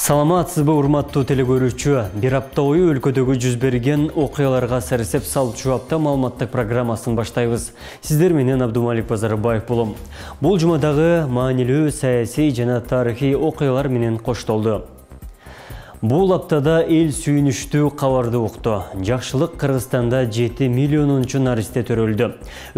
Саламатсызбы урматтуу телекөрүүчү. Бир апта бою өлкөдөгү жүз берген окуяларга сарсеп салчу апта маалыматтык программасын баштайбыз. Сиздер менен Абдумалик Базарбаев болом. Бул жумадагы маанилүү саясий жана тарыхый окуялар менен коштолду. Бул аптада эл сүйүнүштүү кабарды укту. Жакшылык Кыргызстанда 7 миллионунчу наристе төрөлдү.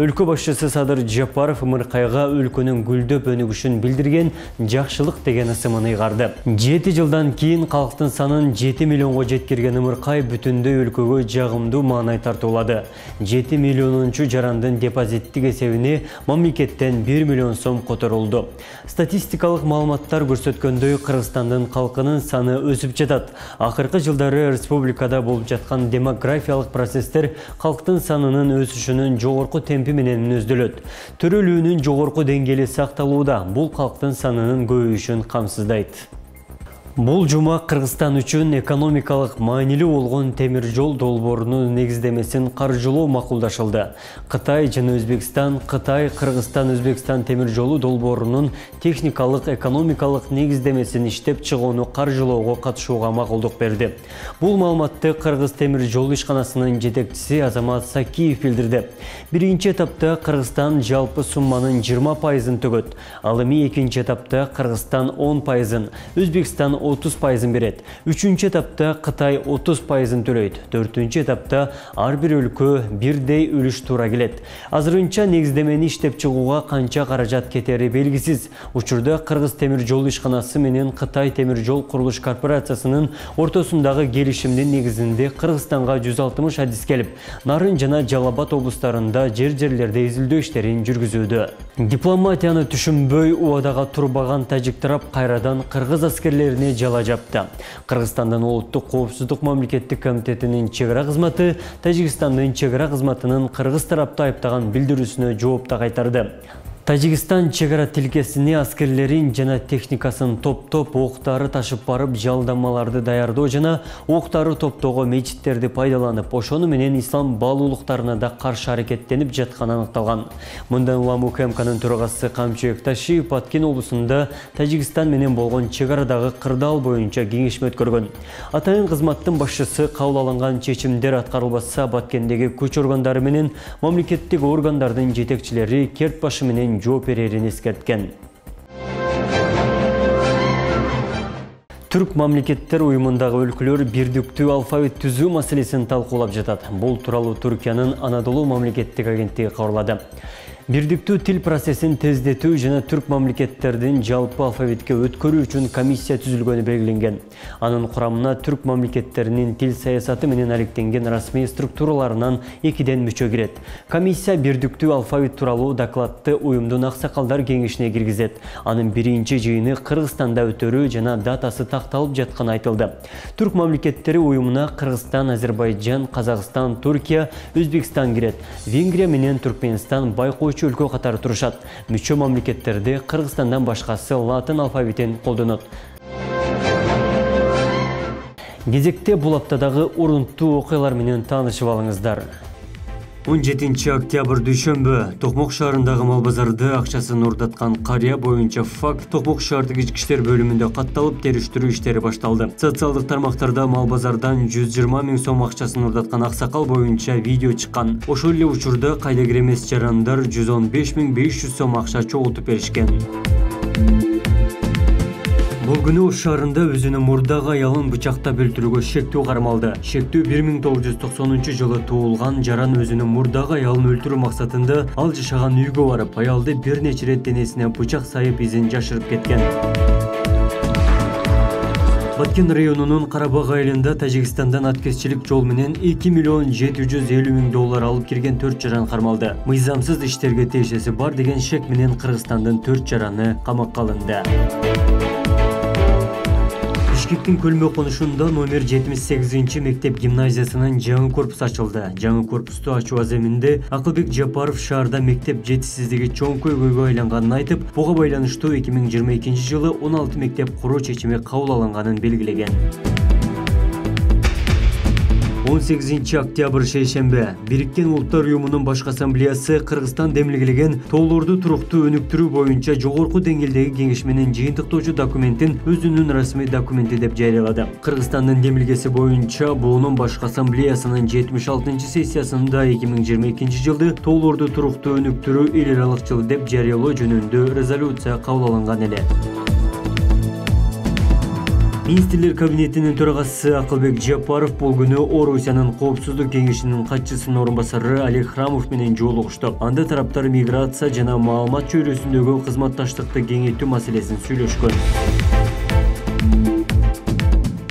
Өлкө башчысы Садыр Жапаров ымыркайга өлкөнүн гүлдөп өнүгүшүн билдирген жакшылык деген ысымын ыйгарды. 7 жылдан кийин калктын санын 7 миллионго жеткирген ымыркай бүтүндөй өлкөгө жагымдуу маанай тартуулады. 7 миллионунчу жарандын депозиттик эсебине мамлекеттен 1 миллион сом которулду. Статистикалык маалыматтар көрсөткөндөй Кыргызстандын калкынын саны өсүп жатат. Акыркы жылдары республикада болуп жаткан демографиялык процесстер калктын санынын өсүшүнүн жогорку темпи менен мүнөздөлөт. Төрөлүүнүн жогорку деңгээли сакталууда. Бул калктын санынын көбөйүшүн камсыздайт. Бул жума Кыргызстан үчүн экономикалык маанилүү болгон темир жол долбоорунун негиздемесин каржылоо макулдашылды. Кытай жана Өзбекстан, Кытай, Кыргызстан, Өзбекстан темир жолу долбоорунун техникалык, экономикалык негиздемесин иштеп чыгууну каржылоого катышууга макулдук берди. Бул маалыматты Кыргыз темир жол ишканасынын жетекчиси Азамат Сакиев билдирди. Биринчи этапта Кыргызстан жалпы сумманын 20%-ын төгөт. Ал эми экинчи этапта Кыргызстан 10%-ын, Өзбекстан 30%-ын берет. Үчүнчү этапта Кытай 30%-ын төлөйт. Төртүнчү этапта ар бир өлкө бирдей үлүш туура келет. Азырынча негиздемени иштеп чыгууга канча каражат кетери белгисиз. Учурда Кыргыз темир жол ишканасы менен Кытай темир жол курулуш корпорациясынын ортосундагы келишимдин негизинде Кыргызстанга 160 адис келип, Нарын жана Жалал Абад облустарында жерлерде изилдөө иштерин жүргүзүүдө. Дипломатияны түшүнбөй убадага турбаган тажик тарап кайрадан кыргыз аскерлерине жала жапты. Кыргызстандын улуттук коопсуздук мамлекеттик комитетинин чегара кызматы Тажикстандын чегара кызматынын кыргыз тарапты айыптаган билдирүүсүнө жооп да кайтарды. Тажикстан чегара тилкесине аскерлерин жана техникасын топтоп октары ташып барып жалдамаларды даярдоо жана октары топтоого мечиттерди пайдаланып, ошону менен ислам баалуулуктарына да каршы аракеттенип жатканы аныкталган. Мындан улам УКМКнын төрагасы Камчы Экташиев Баткен облусунда Тажикстан менен болгон чегарадагы кырдаал боюнча кеңешме өткөргөн. Атайын кызматтын башчысы кабыл алынган чечимдер аткарылбаса Баткендеги күч органдары менен мамлекеттик органдардын жетекчилери керт башы менен жооп берерин эскерткен. Түрк мамлекеттер уюмундагы өлкөлөр бирдиктүү алфавит түзүү маселесин талкуулап жатат. Бул тууралуу Түркиянын Анадолу мамлекеттик агенттиги кабарлады. Бирдиктүү тил процессин тездетүү жана түрк мамлекеттердин жалпы алфавитке өткөрүү үчүн комиссия түзүлгөнү белгиленген. Анын курамына түрк мамлекеттеринин тил саясаты менен алектенген расмий структураларынан 2ден мүчө кирет. Комиссия бирдиктүү алфавит тууралуу докладты уюмдун аксакалдар кеңешине киргизет. Анын биринчи жыйыны Кыргызстанда өтөрүү жана датасы такталып жатканы айтылды. Түрк мамлекеттери уюмуна Кыргызстан, Азербайжан, Казакстан, Туркия, Өзбекстан кирет. Венгрия менен Түркменстан байкоочу өлкө катары турушат. Мүчө мамлекеттерде Кыргызстандан башкасы латын алфавитин колдонот. Кезекте бул аптадагы урунттуу окуялар менен таанышып алыңыздар. 17 октябрь дүйшөмбү Токмок шаарындагы мал базарда акчасын урдаткан карыя боюнча факт Токмок шаардык ички иштер бөлүмүндө катталып териштирүү иштери башталды. Социалдык тармактарда мал базардан 120 000 сом акчасын урдаткан аксакал боюнча видео чыккан. Ошол эле учурда кайдыгер эмес жарандар 115 500 сом акча чогултуп беришкен. Бул күнү Ош шаарында өзүнүн мурдагы аялын бычактап өлтүрүүгө шектүү кармалды. Шектүү 1990 жылы туулган жаран өзүнүн мурдагы аялын өлтүрүү максатында ал жашаган үйгө барып, аялды бир нече ирет денесине бычак сайып изин жашырып кеткен. Баткен районунун Карабаг айылында Тажикстандан аткезчилик жол менен 2 миллион 750 000 доллар алып кирген 4 жаран кармалды. Мыйзамсыз иштерге тиешеси бар деген шек менен Кыргызстандын 4 жараны камакка алынды. Бишкектин Көлмө конушунда номер 78 мектеп гимназиясынын жаңы корпусу ачылды. Жаңы корпусту ачуу аземинде Акылбек Жапаров шаарда мектеп жетишсиздиги чоң көйгөйгө айланганын айтып, буга байланыштуу 2022 жылы 16 мектеп куруу чечими кабыл алынганын белгилеген. 18 октябрь шейшембе Бириккен Улуттар Уюмунун баш ассамблеясы Кыргызстан демилгилеген тоолорду туруктуу өнүктүрүү боюнча жогорку деңгээлдеги кеңеш менен жыйынтыктоочу документин өзүнүн расмий документи деп жарыялады. Кыргызстандын демилгеси боюнча буунун баш ассамблеясынын 76-сессиясында 2022-жылды тоолорду туруктуу өнүктүрүү эл аралык жыл деп жарыялоо жөнүндө резолюция кабыл алынган эле. Министрлер кабинетинин төрагасы Акылбек Жапаров бул күнү Орусиянын коопсуздук кеңешинин катчысынын орун басары Олег Храмов менен жолугушту. Анда тараптар миграция жана маалымат чөйрөсүндөгү кызматташтыкты кеңейтүү маселесин сүйлөшкөн.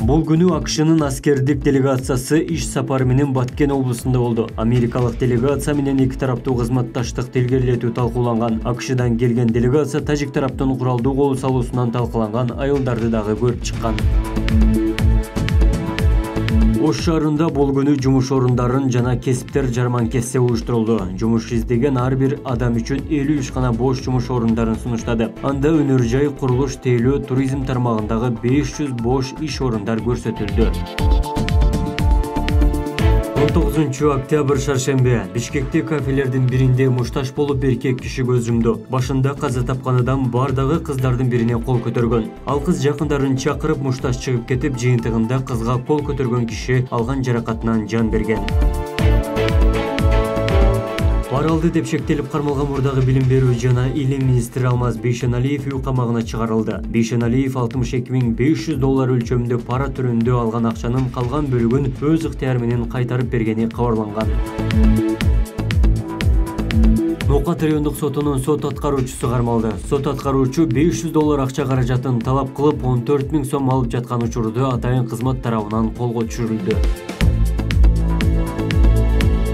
Бул күнү АКШнын аскердик делегациясы иш сапары менен Баткен облусунда болду. Америкалык делегация менен эки тараптуу кызматташтыкты илгерилетүү талкууланган. АКШдан келген делегация тажик тараптын куралдуу кол салуусунан талкаланган айылдарды дагы көрүп чыккан. Ош шаарында бул күнү жумуш орундарын жана кесиптер жарманкеси уюштурулду. Жумуш издеген ар бир адам үчүн 50 ишкана бош жумуш орундарын сунуштады. Анда өнөр жай, курулуш, тейлөө, туризм тармагындагы 500 бош иш орундар көрсөтүлдү. 19 октябрь шаршембе Бишкекте кафелердин биринде мушташ болуп эркек киши көз жумду. Башында каза тапкан адам бардагы кыздардын бирине кол көтөргөн. Ал кыз жакындарын чакырып мушташ чыгып кетип, жыйынтыгында кызга кол көтөргөн киши алган жаракатынан жан берген. Пара алды деп шектелип кармалган мурдагы билим берүү жана илим министри Алмаз Бейшеналиев үй камагына чыгарылды. Бейшеналиев $62.500 өлчөмүндө пара түрүндө алган акчанын калган бөлүгүн өз ыктыяры менен кайтарып бергени кабарланган. Ноокат райондук сотунун сот аткаруучусу кармалды. Сот аткаруучу $500 акча каражатын талап кылып 14.000 сом алып жаткан учурда атайын кызмат тарабынан колго түшүрүлдү.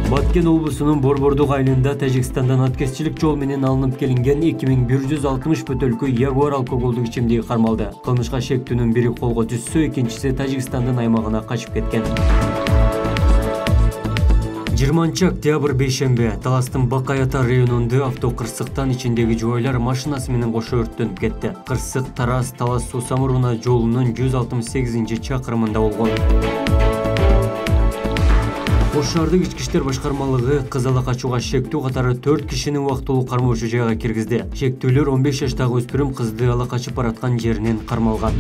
Баткен облусунун Борбордук айылында Тажикстандан аткезчилик жол менен алынып келинген 2160 бөтөлкө Ягуар алкоголдук ичимдиги кармалды. Кылмышка шектүүнүн бири колго түшсө, экинчиси Тажикстандын аймагына качып кеткен. 20 октябрь бейшембе Таластын Бакаята районунда автокырсыктан ичиндеги жубайлар машинасы менен кошо өрттөнүп кетти. Кырсык Тарас Талас Суу Самуруна жолунун 168-чакырымында болгон. Ош шаардык ички иштер башкармалыгы кыз ала качууга шектүү катары 4 кишини убактылуу кармоочу жайга киргизди. Шектүүлөр 15 жаштагы өспүрүм кызды ала качып бараткан жеринен кармалган.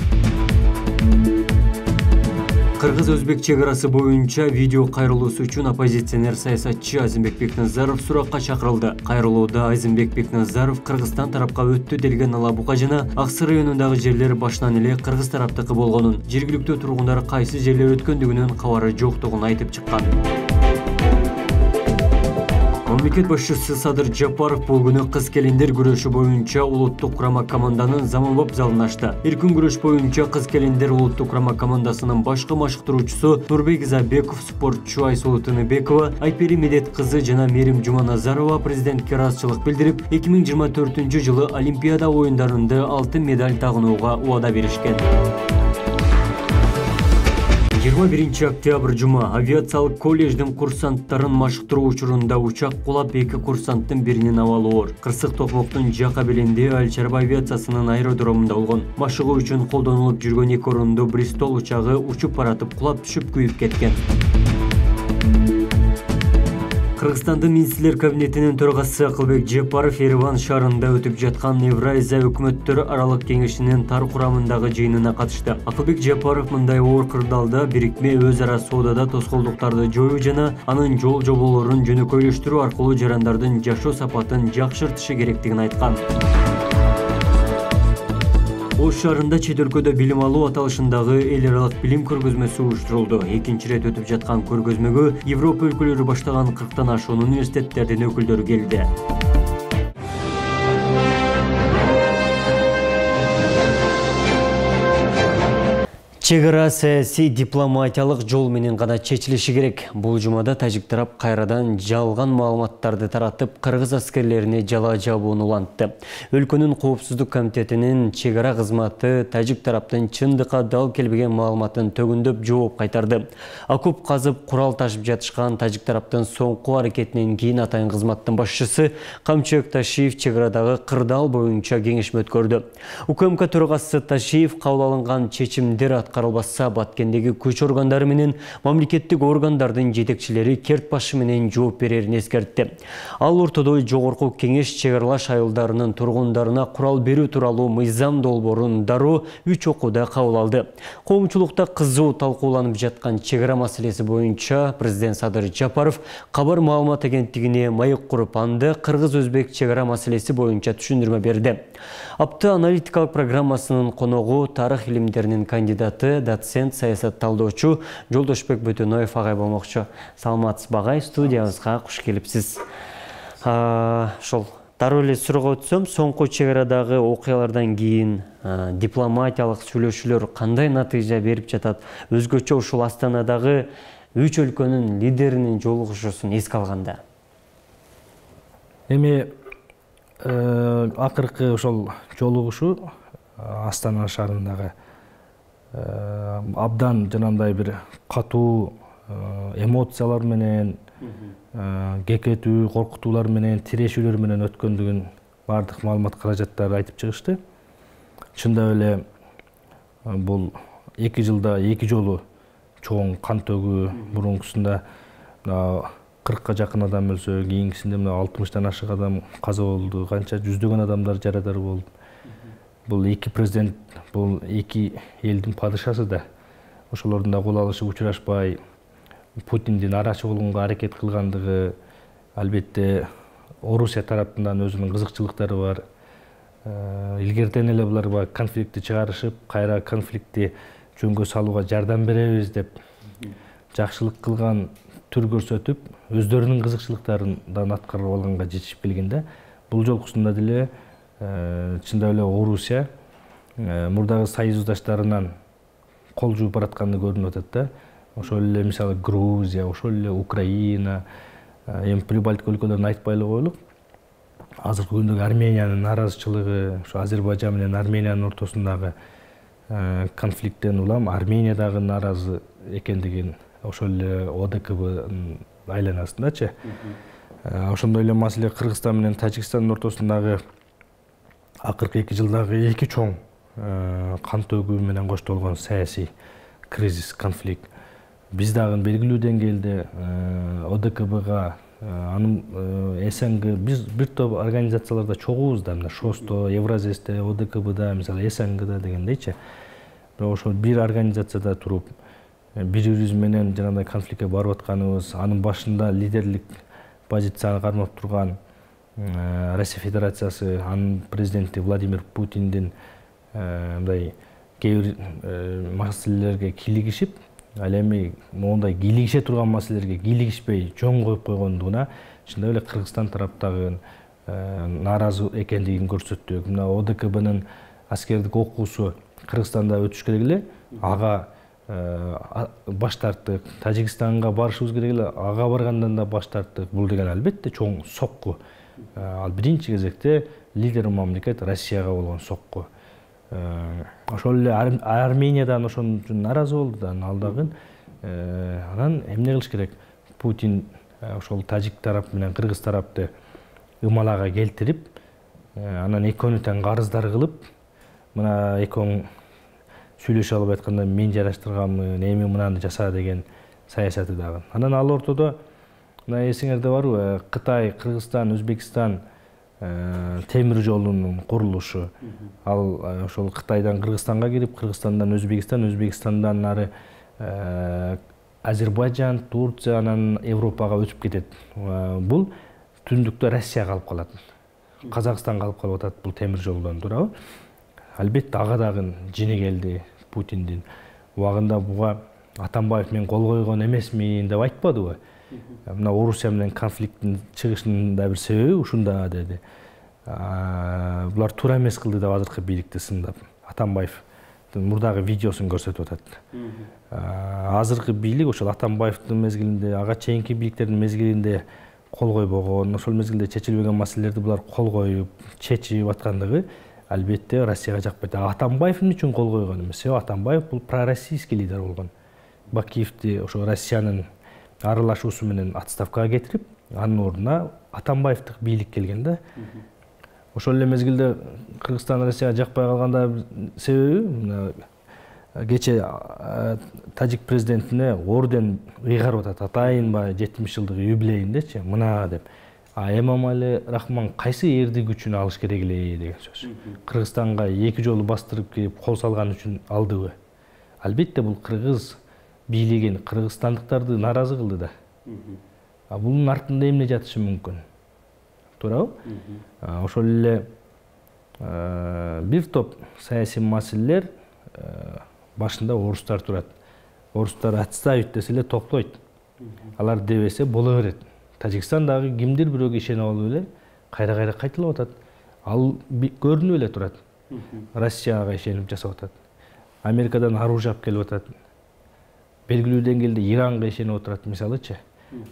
Кыргыз-өзбек чек-арасы боюнча видео кайрылуусу үчүн оппозиционер саясатчы Азимбек Бекназаров суракка чакырылды. Кайрылууда Азимбек Бекназаров Кыргызстан тарапка өттү делген Ала Бука жана Аксы районундагы жерлер башынан эле кыргыз тараптыкы болгонун, жергиликтүү тургундар кайсы жерлер өткөндүгүнүн кабары жоктугун айтып чыккан. Мамлекет башчысы Садыр Жапаров бул күнү кыз келиндер күрөшү боюнча улуттук курама команданын заманбап залын ачты. Эркин күрөш боюнча кыз келиндер улуттук курама командасынын башкы машыктыруучусу Нурбек Изабеков, спортчу Айсулуу Тыныбекова, Айпери Медет кызы жана Мерим Жуманазарова президентке ыраазычылык билдирип, 2024-жылы Олимпиада оюндарында алтын медаль тагынууга убада беришкен. 21 октябрь жума авиациялык колледждин курсанттарын машыктыруу учурунда учак кулап, эки курсанттын биринин абалы оор. Кырсык Токмоктун жак абелинде Аль Чарба авиациясынын аэродромунда болгон. Машыгуу үчүн колдонулуп жүргөн эки орундуу Бристол учагы учуп баратып кулап түшүп күйүп кеткен. Кыргызстандын министрлер кабинетинин төрагасы Акылбек Жапаров Ереван шаарында өтүп жаткан Евразия өкмөттөр аралык кеңешинин тар курамындагы жыйынына катышты. Акылбек Жапаров мындай оор кырдаалда бирикме өз ара соодада тоскоолдуктарды жоюу жана анын жол жоболорун жөнөкөйлөштүрүү аркылуу жарандардын жашоо сапатын жакшыртышы керектигин айткан. Ош шаарында чет өлкөдө билим алуу аталышындагы эл аралык билим көргөзмөсү уюштурулду. Экинчи ирет өтүп жаткан көргөзмөгө Европа өлкөлөрү баштаган 40тан ашуун университеттердин өкүлдөрү келди. Чек-ара саясий дипломатиялык жол менен гана чечилиши керек. Бул жумада тажик тарап кайрадан жалган маалыматтарды таратып, кыргыз аскерлерине жала жабууну улантты. Өлкөнүн коопсуздук комитетинин чек-ара кызматы тажик тараптын чындыкка дал келбеген маалыматын төгүндөп жооп кайтарды. Окоп казып, курал ташып жатышкан тажик тараптын соңку аракетинен кийин атайын кызматтын башчысы Камчык Ташиев чек-арадагы кырдаал боюнча кеңешме өткөрдү. УКМК төрагасы Ташиев кабыл алынган чечимдер каралбаса Баткендеги күч органдары менен мамлекеттик органдардын жетекчилери керт башы менен жооп берерин эскертти. Ал ортодо жогорку кеңеш чек аралаш айылдарынын тургундарына курал берүү тууралуу мыйзам долбоорун дароо 3 окууда кабыл алды. Коомчулукта кызуу талкууланып жаткан чек ара маселеси боюнча президент Садыр Жапаров кабар маалымат агенттигине маек куруп, анда кыргыз-өзбек чек ара маселеси боюнча түшүндүрмө берди. Апта аналитикалык программасынын коногу тарых илимдеринин кандидаты, доцент, саясат талдоочу Жолдошбек Бөтөноев агай болмокчу. Саламатсыз багай, студиябызга куш келипсиз. Ошол дароо эле суроо өтсөм, соңку чек арадагы окуялардан кийин дипломатиялык сүйлөшүүлөр кандай натыйжа берип жатат? Өзгөчө ушул Астанадагы 3 өлкөнүн лидеринин жолугушуусун эске алганда. Эми акыркы ошол жолугушуу Астана шаарындагы абдан жанагындай бир катуу эмоциялар менен, кекетүү, коркутуулар менен, тирешүүлөр менен өткөндүгүн бардык маалымат каражаттары айтып чыгышты. Чындап эле бул 2 жылда 2 жолу чоң кан төгүү, мурункусунда 40-ка жакын адам өлсө, кийинкисинде 60-тан ашык адам каза болду, канча жүздөгөн адамдар жарадар болду. Бул 2 президент, бул 2 элдин падышасы да ошолордун да кол алышып учурашпай, Путиндин арачы болгонго аракет кылгандыгы, албетте Орусия тараптан өзүнүн кызыкчылыктары бар. Илгертен эле булар конфликтти чыгарышып, кайра конфликтти жөнгө салууга жардам беребиз деп жакшылык кылган түр көрсөтүп, өздөрүнүн кызыкчылыктарынан аткарып алганга жетишип келгенде, бул жолкусунда деле чындап эле Орусия мурдагы союздаштарынан кол жууп баратканы көрүнүп атат да. Ошол эле мисалы Грузия, ошол эле Украина, эми Прибалтика өлкөлөрүн айтпай эле коелук. Азыркы күндөгү Армениянын наразычылыгы, ошо Азербайжан менен Армениянын ортосундагы конфликттен улам Армения дагы наразы экендигин, ошол эле ОДКБнын айланасындачы. Ошондой эле маселе Кыргызстан менен Тажикстандын ортосундагы акыркы 2 жылдагы 2 чоң кан төгүү менен коштолгон саясий кризис, конфликт. Биз дагы белгилүү деңгээлде ОДКБга, анын СНГ, биз бир топ организацияларда чогуубуз да, мына ШОСто, Евразесте, ОДКБда, мисалы СНГда дегендейчи. Бирок ошол бир организацияда туруп, бири-бирибиз менен жанагындай конфликтке барып атканыбыз, анын башында лидерлик позицияны кармап турган Россия Федерациясы, анын президенти Владимир Путиндин мындай кээ бир маселелерге кийлигишип, ал эми моундай кийлигише турган маселелерге кийлигишпей жөн коюп койгондугуна чындап эле Кыргызстан тараптагы нааразы экендигин көрсөттүк. Мына ОДКБнын аскердик окуусу Кыргызстанда өтүш керек эле, ага баш тарттык. Тажикстанга барышыбыз керек эле, ага баргандан да баш тарттык. Бул деген албетте чоң сокку. Ал биринчи кезекте лидер мамлекет Россияга болгон сокку. Ошол эле Армениядан ошон үчүн наразы болду да, ал дагы. Анан эмне кылыш керек? Путин ошол тажик тарап менен кыргыз тарапты ымалага келтирип, анан экөөнү тең карыздар кылып, мына экөөң сүйлөшө албай атканда мен жараштырганмын, эми мынаны жаса деген саясаты дагы. Анан ал ортодо мына эсиңерде барбы, Кытай, Кыргызстан, Өзбекстан темир жолунун курулушу. Ал ошол Кытайдан Кыргызстанга кирип, Кыргызстандан Өзбекстан, Өзбекстандан нары Азербайжан, Турция, анан Европага өтүп кетет. Бул түндүктө Россия калып калат. Казакстан калып калып атат бул темир жолдон, туурабы? Албетте ага дагы жини келди Путиндин. Убагында буга Атамбаев мен кол койгон эмесмин деп айтпадыбы? Мына Орусия менен конфликттин чыгышынын да бир себеби ушунда деди. Булар туура эмес кылды деп азыркы бийликти сындап. Атамбаев мурдагы видеосун көрсөтүп атат. Азыркы бийлик ошол Атамбаевдин мезгилинде, ага чейинки бийликтердин мезгилинде кол койбогон, ошол мезгилде чечилбеген маселелерди булар кол коюп, чечип аткандыгы албетте Россияга жакпайт. Атамбаев эмне үчүн кол койгон эмес? Атамбаев бул пророссийский лидер болгон. Бакиевди ошо Россиянын аралашуусу менен отставкага кетирип, анын ордуна Атамбаевдик бийлик келген да. Ошол эле мезгилде Кыргызстан Россияга жакпай калганда себеби кече тажик президентине орден ыйгарып атат, атайын баягы 70 жылдык юбилейиндечи мына деп. Эмомали Рахмон кайсы эрди күчүн алыш керек эле деген сөз. Кыргызстанга 2 жолу бастырып кирип кол салган үчүн алдыбы? Албетте бул кыргыз бийлигин, кыргызстандыктарды наразы кылды да. Бунун артында эмне жатышы мүмкүн? Туурабы? Ошол эле бир топ саясий маселелер башында орустар турат. Орустар отставить десе эле токтойт. Алар дебесе боло берет. Тажикстандагы кимдир бирөөгө ишенип алып эле кайра кайталап атат. Ал көрүнүп эле турат. Россияга ишенип жасап атат. Америкадан оружие алып келип атат. Белгилүү деңгээлде Иранга ишенип отурат мисалычы.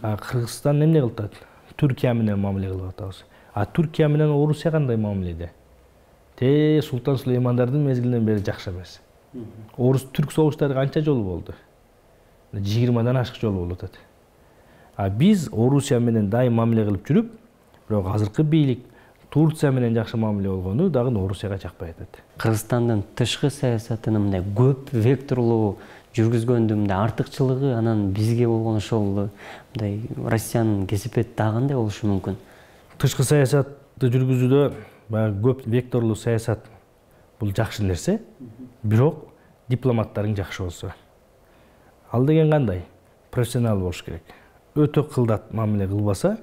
Кыргызстан эмне кылып атат? Түркия менен мамиле кылып атабыз. Түркия менен Орусия кандай мамиледе? Султан Сулеймандардын мезгилинен бери жакшы эмес. Орус-түрк согуштары канча жолу болду? 20дан ашык жолу болуп атат. Биз Орусия менен дайым мамиле кылып жүрүп, бирок азыркы бийлик Турция менен жакшы мамиле болгону дагы Орусияга жакпай атат. Кыргызстандын тышкы саясатынын мындай көп векторлуу жүргүзгөндү мындай артыкчылыгы анан бизге болгон ошол мындай Россиянын кесепети дагы кандай болушу мүмкүн? Тышкы саясатты жүргүзүүдө баягы көп векторлуу саясат бул жакшы нерсе, бирок дипломаттарың жакшы болсо. Ал деген кандай? Профессионал болуш керек. Өтө кылдат мамиле кылбаса,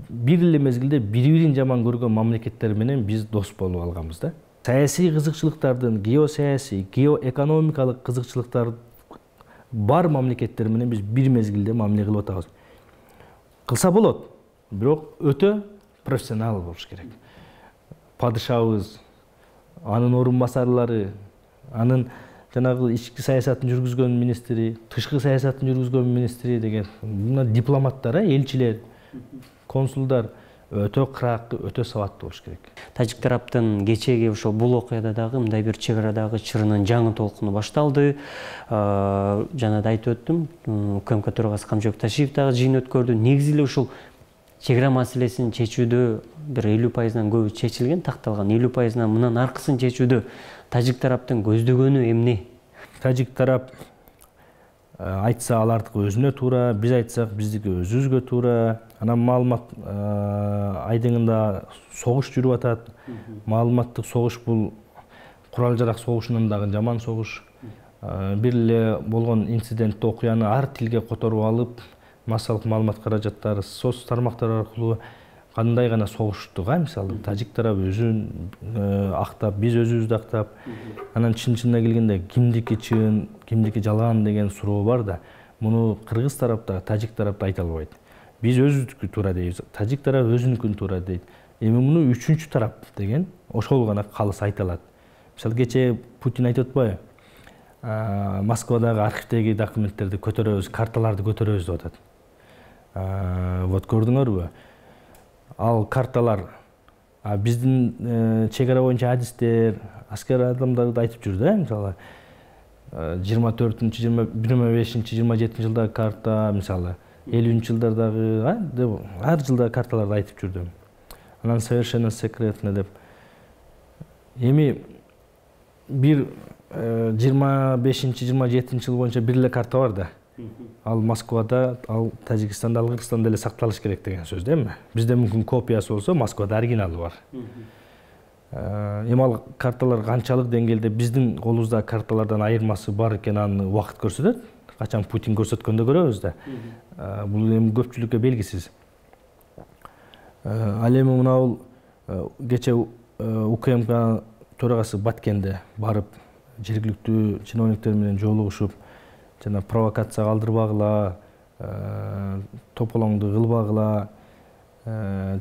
бир эле мезгилде бири-бирин жаман көргөн мамлекеттер менен биз дос болуп алганбыз да. Саясий кызыкчылыктардын, геосаясий, геоэкономикалык кызыкчылыктар бар мамлекеттер менен биз бир мезгилде мамиле кылып атабыз. Кылса болот, бирок өтө профессионал болуш керек. Падышабыз, анын орун басарлары, анын жанагы ички саясатын жүргүзгөн министри, тышкы саясатын жүргүзгөн министри деген мына дипломаттар, элчилер, консулдар өтө кыракы, өтө сабаттуу болуш керек. Тажик тараптын кечеги ошол бул окуяда дагы мындай бир чек арадагы чырынын жаңы толкуну башталды. Жана да айтып өттүм, УКМК төрагасы Камчыбек Ташиев дагы жыйын өткөрдү. Негизи эле ушул чек ара маселесин чечүүдө бир 50%-дан көбү чечилген, такталган. 50%-дан мындан аркысын чечүүдө тажик тараптын көздөгөнү эмне? Тажик тарап айтса алардыкы өзүнө туура, биз айтсак биздики өзүбүзгө туура. Анан маалымат айдыңында согуш жүрүп атат. Маалыматтык согуш бул курал жарак согушунан дагы жаман согуш. Бир эле болгон инцидентти окуяны ар тилге которуп алып, массалык маалымат каражаттары соц тармактары аркылуу кандай гана согуштук, мисалы тажик тарап өзүн актап, биз өзүбүздү актап, анан чын-чынына келгенде кимдики чын, кимдики жалган деген суроо бар да. Муну кыргыз тарапта, тажик тарапта айта албайт. Биз өзүбүздүкү туура дейбиз, тажик тарап өзүнүкүн туура дейт. Эми муну үчүнчү тарап деген ошол гана калыс айта алат. Мисалы кече Путин айтып атпайбы? Москвадагы архивдеги документтерди көтөрөбүз, карталарды көтөрөбүз деп атат. Вот көрдүңөрбү? Ал карталар биздин чек ара боюнча адистер, аскер адамдарды айтып жүрдү, мисалы 24-25-27 жылдагы карта, мисалы 50-жылдардагы, ар жылдагы карталарды айтып жүрдү. Анан совершенно секретно деп. Эми бир 25-27 жыл боюнча бир эле карта бар да. Ал Москвада, ал Тажикстанда, ал Кыргызстанда эле сакталыш керек деген сөз, дейми? Бизде мүмкүн копиясы болсо, Москвада оригиналы бар. Эми ал карталар канчалык деңгээлде биздин колубуздагы карталардан айырмасы бар экен, аны убакыт көрсөтөт. Качан Путин көрсөткөндө көрөбүз да. Бул эми көпчүлүккө белгисиз. Ал эми мына кече УКМК төрагасы Баткенде барып, жергиликтүү чиновниктер менен жолугушуп, жана провокация калтырбагыла, тополоңду кылбагыла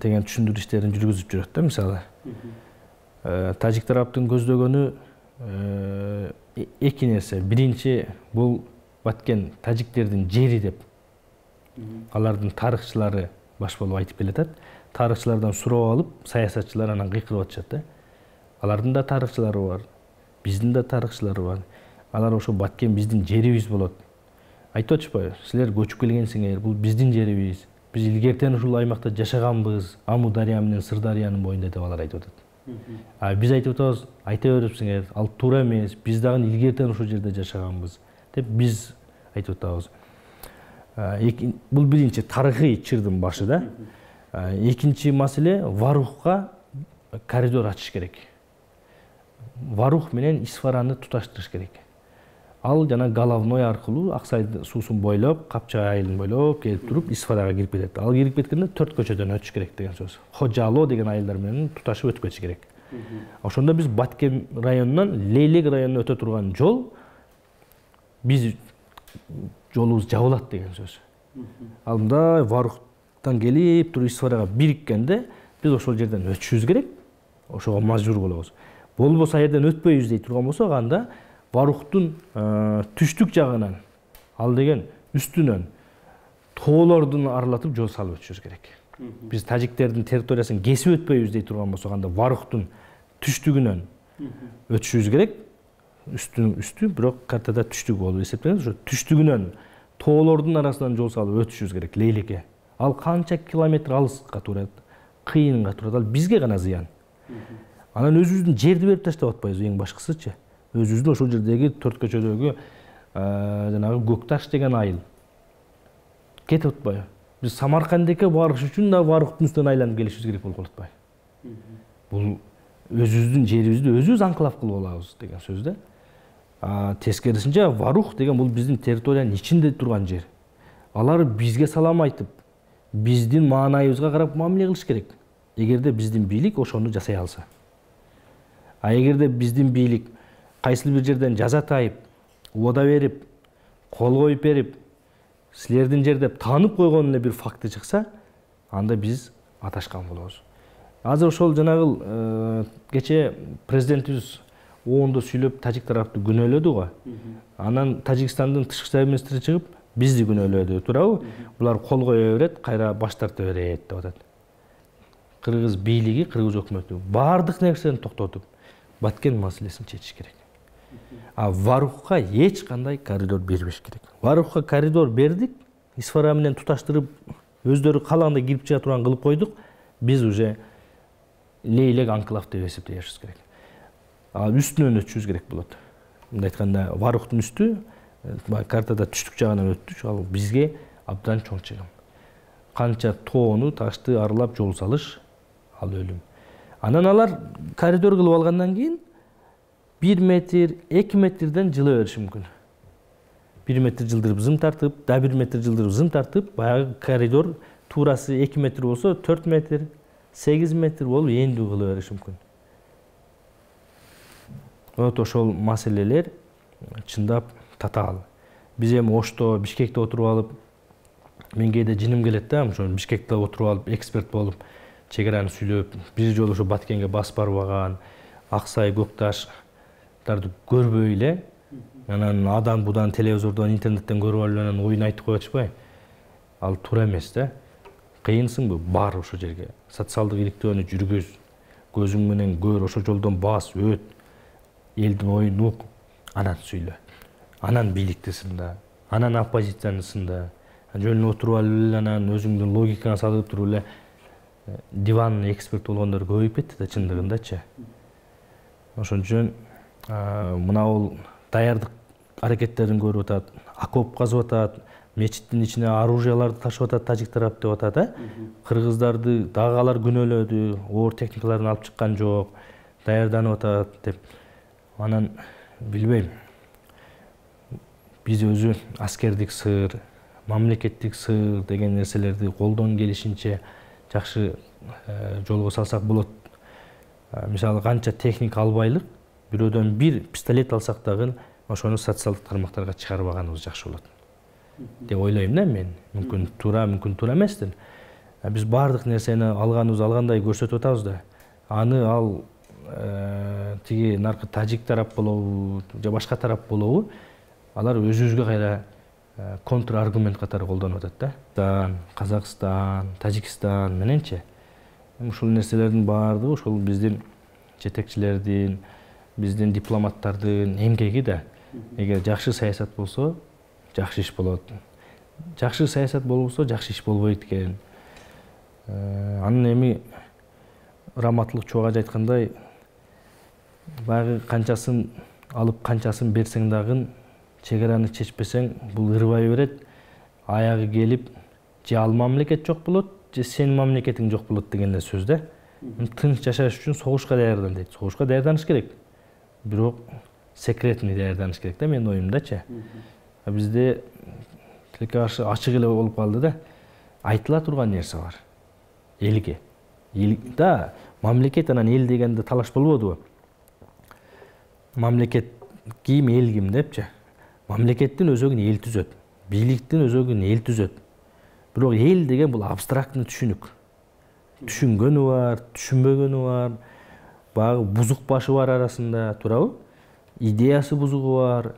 деген түшүндүрүү иштерин жүргүзүп жүрөт да, мисалы. Тажик тараптын көздөгөнү эки нерсе. Биринчи, бул Баткен тажиктердин жери деп. Алардын тарыхчылары баш болуп айтып келатат. Тарыхчылардан суроо алып, саясатчылар анан кыйкырып атышат да. Алардын да тарыхчылары бар, биздин да тарыхчылары бар. Алар ошо Баткен биздин жерибиз болот. Айтып атышпайбы? Силер көчүп келгенсиңер, бул биздин жерибиз. Биз илгертен ушул аймакта жашаганбыз, Аму дарыя менен Сыр дарыянын боюнда деп алар айтып атат. Биз айтып атабыз, айта берипсиңер, ал туура эмес, биз дагы илгертен ошол жерде жашаганбыз деп биз айтып атабыз. Бул биринчи тарыхый чырдын башы да. Экинчи маселе, Варухка коридор ачыш керек. Варух менен Исфараны туташтырыш керек. Ал жана Головной аркылуу Аксай суусун бойлоп, Капча айылын бойлоп келип туруп Исфарага кирип кетет. Ал кирип кеткенде 4 көчөдөн өтүш керек деген сөз. Хожало деген айылдар менен туташып өтүп кетиш керек. Ошондо биз Баткен районунан Лейлек районуна өтө турган жол биз жолубуз жабылат деген сөз. Ал мындай Варухтан келип туруп Исфарага бириккенде биз ошол жерден өтүшүбүз керек. Ошого мажбур болобуз. Болбосо жерден өтпөйбүз дей турган болсок, анда Варухтун түштүк жагынан, ал деген үстүнөн тоолордун аралатып жол салып өтүшүбүз керек. Биз тажиктердин территориясын кесип өтпөйбүз дей турган болсок, анда Варухтун түштүгүнөн өтүшүбүз керек. Үстү бирок картада түштүк болуп эсептелет. Ошо түштүгүнөн тоолордун арасынан жол салып өтүшүбүз керек Лейлекке. Ал канча километр алыска турат, кыйынга турат, ал бизге гана зыян. Анан өзүбүздүн жерди берип таштап атпайбыз, эң башкысычы. Өзүбүздүн ошол жердеги 4 көчөдөгү жанагы Көкташ деген айыл кетип атпайбы. Биз Самаркандке барыш үчүн да Варухтун үстүнөн айланып келишибиз керек болуп атпайбы. Бул өзүбүздүн жерибизди өзүбүз анклав кылып алабыз деген сөз да. Тескерисинче Варух деген бул биздин территориянын ичинде турган жер. Алар бизге салам айтып, биздин маанайыбызга карап мамиле кылыш керек. Эгерде биздин бийлик ошону жасай алса. Эгерде биздин бийлик кайсыл бир жерден жаза тайып, убада берип, кол коюп берип, силердин жер деп таанып койгон эле бир факты чыкса, анда биз аташкан болобуз. Азыр ошол жанагыл кече президентибиз оондо сүйлөп тажик тарапту күнөөлөдү го. Анан Тажикстандын тышкы иштер министри чыгып, бизди күнөөлөдү, туурабы? Булар кол кое берет, кайра баш тарта берет деп атат. Кыргыз бийлиги, кыргыз өкмөтү баардык нерсени токтотуп, Баткен маселесин чечиш керек. Варухка эч кандай коридор бербеш керек. Варухка коридор бердик, Исфара менен туташтырып, өздөрү каалагандай кирип чыга турган кылып койдук. Биз уже Лейлек анклав деп эсептешибиз керек. Үстүнөн өтүшүбүз керек болот. Мындай айтканда, Варухтун үстү картада түштүк жагынан өттү, ал бизге абдан чоң чыгым. Канча тоону, ташты аралап жол салыш, ал өлүм. Анан алар коридор кылып алгандан кийин 1 метр, 2 метрден жылы бериши мүмкүн. 1 метр жылдырып зым тартып, да 1 метр жылдырып зым тартып, баягы коридор туурасы 2 метр болсо 4 метр, 8 метр болуп эндүү кылып бериши мүмкүн. Вот ошол маселелер чындап татаал. Биз эми Ошто, Бишкекте отуруп алып, мен кээде жиним келет да, ошо Бишкекте отуруп алып, эксперт болуп, чек-араны сүйлөп, бир жолу ошо Баткенге басып барбаган, Аксай, Көкташтарды көрбөй эле, анан адан будан телевизордон, интернеттен көрүп алып анан оюн айтып коюп атышпайбы? Ал туура эмес да. Кыйынсыңбы? Бар ошо жерге. Социалдык иликтөөнү жүргүз, көзүң менен көр, ошо жолдон бас, өт, элдин оюн ук, анан сүйлө. Анан бийликти сында, анан оппозицияны сында. Жөн отуруп алып эле анан өзүңдүн логикаңа салып туруп эле диванный эксперт болгондор көбөйүп кетти да чындыгындачы. Ошон үчүн мына бул даярдык аракеттерин көрүп атат, окоп казып атат, мечиттин ичине оружияларды ташып атат тажик тарап деп атат, кыргыздарды дагы алар күнөөлөдү, оор техникаларын алып чыккан жок, даярданып атат деп. Анан билбейм. Биз өзү аскердик сыр, мамлекеттик сыр деген нерселерди колдон келишинче жакшы жолго салсак болот. Мисалы канча техника албайлык, бирөөдөн бир пистолет алсак дагы ошону социалдык тармактарга чыгарбаганыбыз жакшы болот деп ойлойм да мен. Мүмкүн туура эместир. Биз баардык нерсени алганыбыз алгандай көрсөтүп атабыз да. Аны ал тиги наркы тажик тарап болобу, же башка тарап болобу, алар өзүбүзгө кайра контр аргумент катары колдонуп атат да. Казакстан, Тажикстан мененчи. Ушул нерселердин баардыгы ошол биздин жетекчилердин, биздин дипломаттардын эмгеги да. Эгер жакшы саясат болсо, жакшы иш болот. Жакшы саясат болбосо, жакшы иш болбойт экен. Анын эми Раматлык чогаж айткандай, баягы канчасын алып канчасын берсең дагы чегараны чечпесең, бул ырбай берет. Аягы келип, же ал мамлекет жок болот, же сен мамлекетиң жок болот деген сөз да. Тынч жашаш үчүн согушка даярдан дейт. Согушка даярданыш керек. Бирок секретный даярданыш керек да, менин оюмдачы. Бизде тилекке каршы ачык эле болуп калды да. Айтыла турган нерсе бар. Элге. Да, мамлекет анан эл дегенде талаш болбодубу? Мамлекет ким, эл ким депчи. Мамлекеттин өзөгүн эл түзөт. Бийликтин өзөгүн эл түзөт. Бирок эл деген бул абстрактный түшүнүк. Түшүнгөнү бар, түшүнбөгөнү бар, багы бузук башы бар арасында, туурабы? Идеясы бузугу бар,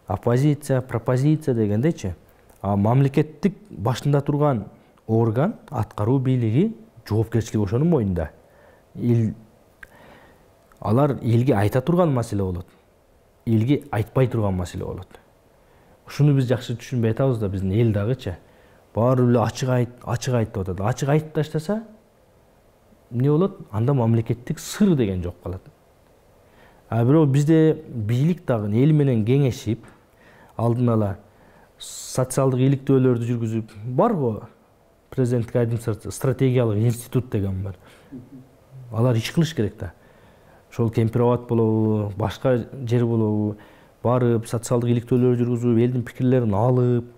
оппозиция, пропозиция дегендечи. А мамлекеттик башында турган орган, аткаруу бийлиги жоопкерчилиги ошонун мойнунда. Алар элге айта турган маселе болот. Элге айтпай турган маселе болот. Ушуну биз жакшы түшүнбөй атабыз да, биздин эл дагычы. Баары эле ачык айт деп атат. Ачык айтып таштаса, эмне болот? Анда мамлекеттик сыр деген жок калат. А бирок бизде бийлик дагы эл менен кеңешип, алдын ала социалдык иликтөөлөрдү жүргүзүп, барбы? Президенттик администрация стратегиялык институт деген бар. Алар иш кылыш керек да. Ошол Кемпироват болобу, башка жер болобу, барып социалдык иликтөөлөр жүргүзүп, элдин пикирлерин алып,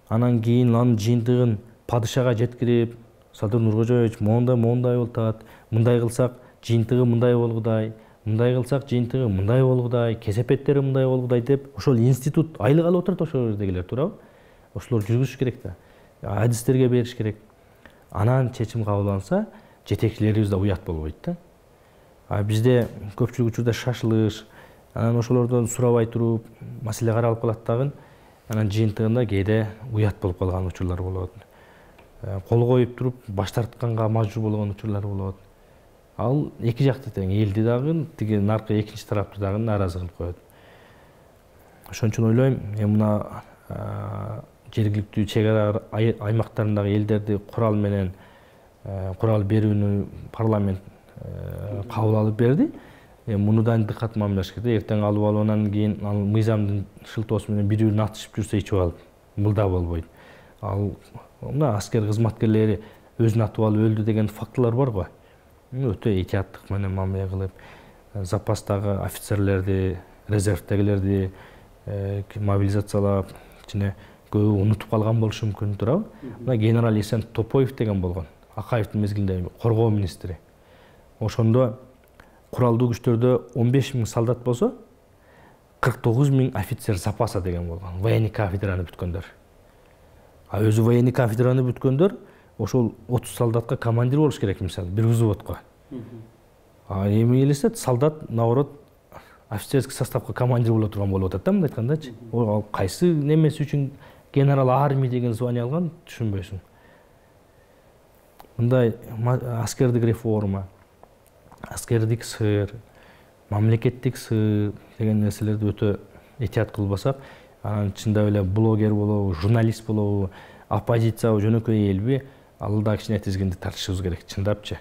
анан кийин анын жыйынтыгын падышага жеткирип, Садыр Нуркожоевич мондай болуп атат, мындай кылсак жыйынтыгы мындай болгудай, мындай кылсак жыйынтыгы мындай болгудай, кесепеттери мындай болгудай деп, ошол институт айлык алып отурат ошол жердегилер, туурабы? Ошолор жүргүзүш керек да. Адистерге бериш керек. Анан чечим кабылданса, жетекчилерибиз да уят болбойт да. А бизде көпчүлүк учурда шашылыш, анан ошолордон сурабай туруп, маселе каралып калат дагы, анан жыйынтыгында кээде уят болуп калган учурлар болот. Кол коюп туруп, баш тартканга мажбур болгон учурлар болот. Ал эки жакты тең, элди дагы, тиги наркы экинчи тарапты дагы нааразы кылып коет. Ошон үчүн ойлойм, мына жергиликтүү чегара аймактарындагы элдерди курал менен курал берүүнү парламент кабыл алып берди. Мунудан дыкат мамилеш керек. Эртең алып алгандан кийин ал мыйзамдын шылтоосу менен бири-бирин атышып жүрсө ичип алып, мылда болбойт. Ал мына аскер кызматкерлери өзүн атып алып өлдү деген фактылар бар го. Өтө этияттык менен мамиле кылып, запастагы офицерлерди, резервдегилерди мобилизациялап, ичине көбү унутуп калган болушу мүмкүн, туурабы? Мына генерал Есен Топоев деген болгон, Акаевдин мезгилинде коргоо министри. Ошондо куралдуу күчтөрдө 15 000 солдат болсо, 49 000 офицер запаса деген болгон. Военный кафедраны бүткөндөр. А өзү военный кафедраны бүткөндөр ошол 30 солдатка командир болуш керек, мисалы, бир взводко. А эми элестет, солдат наоборот офицерский составга командир боло турган болуп атат да, мындай айткандачы. Ал кайсы немеси үчүн генерал армия деген звание алган, түшүнбөйсүң. Мындай аскердик реформа, аскердик сыр, мамлекеттик сыр деген нерселерди өтө этият кылбасак, анан чындап эле блогер болобу, журналист болобу, оппозиция жөнөкөй элби, ал да кичине тизгинди тартышыбыз керек, чындапчы.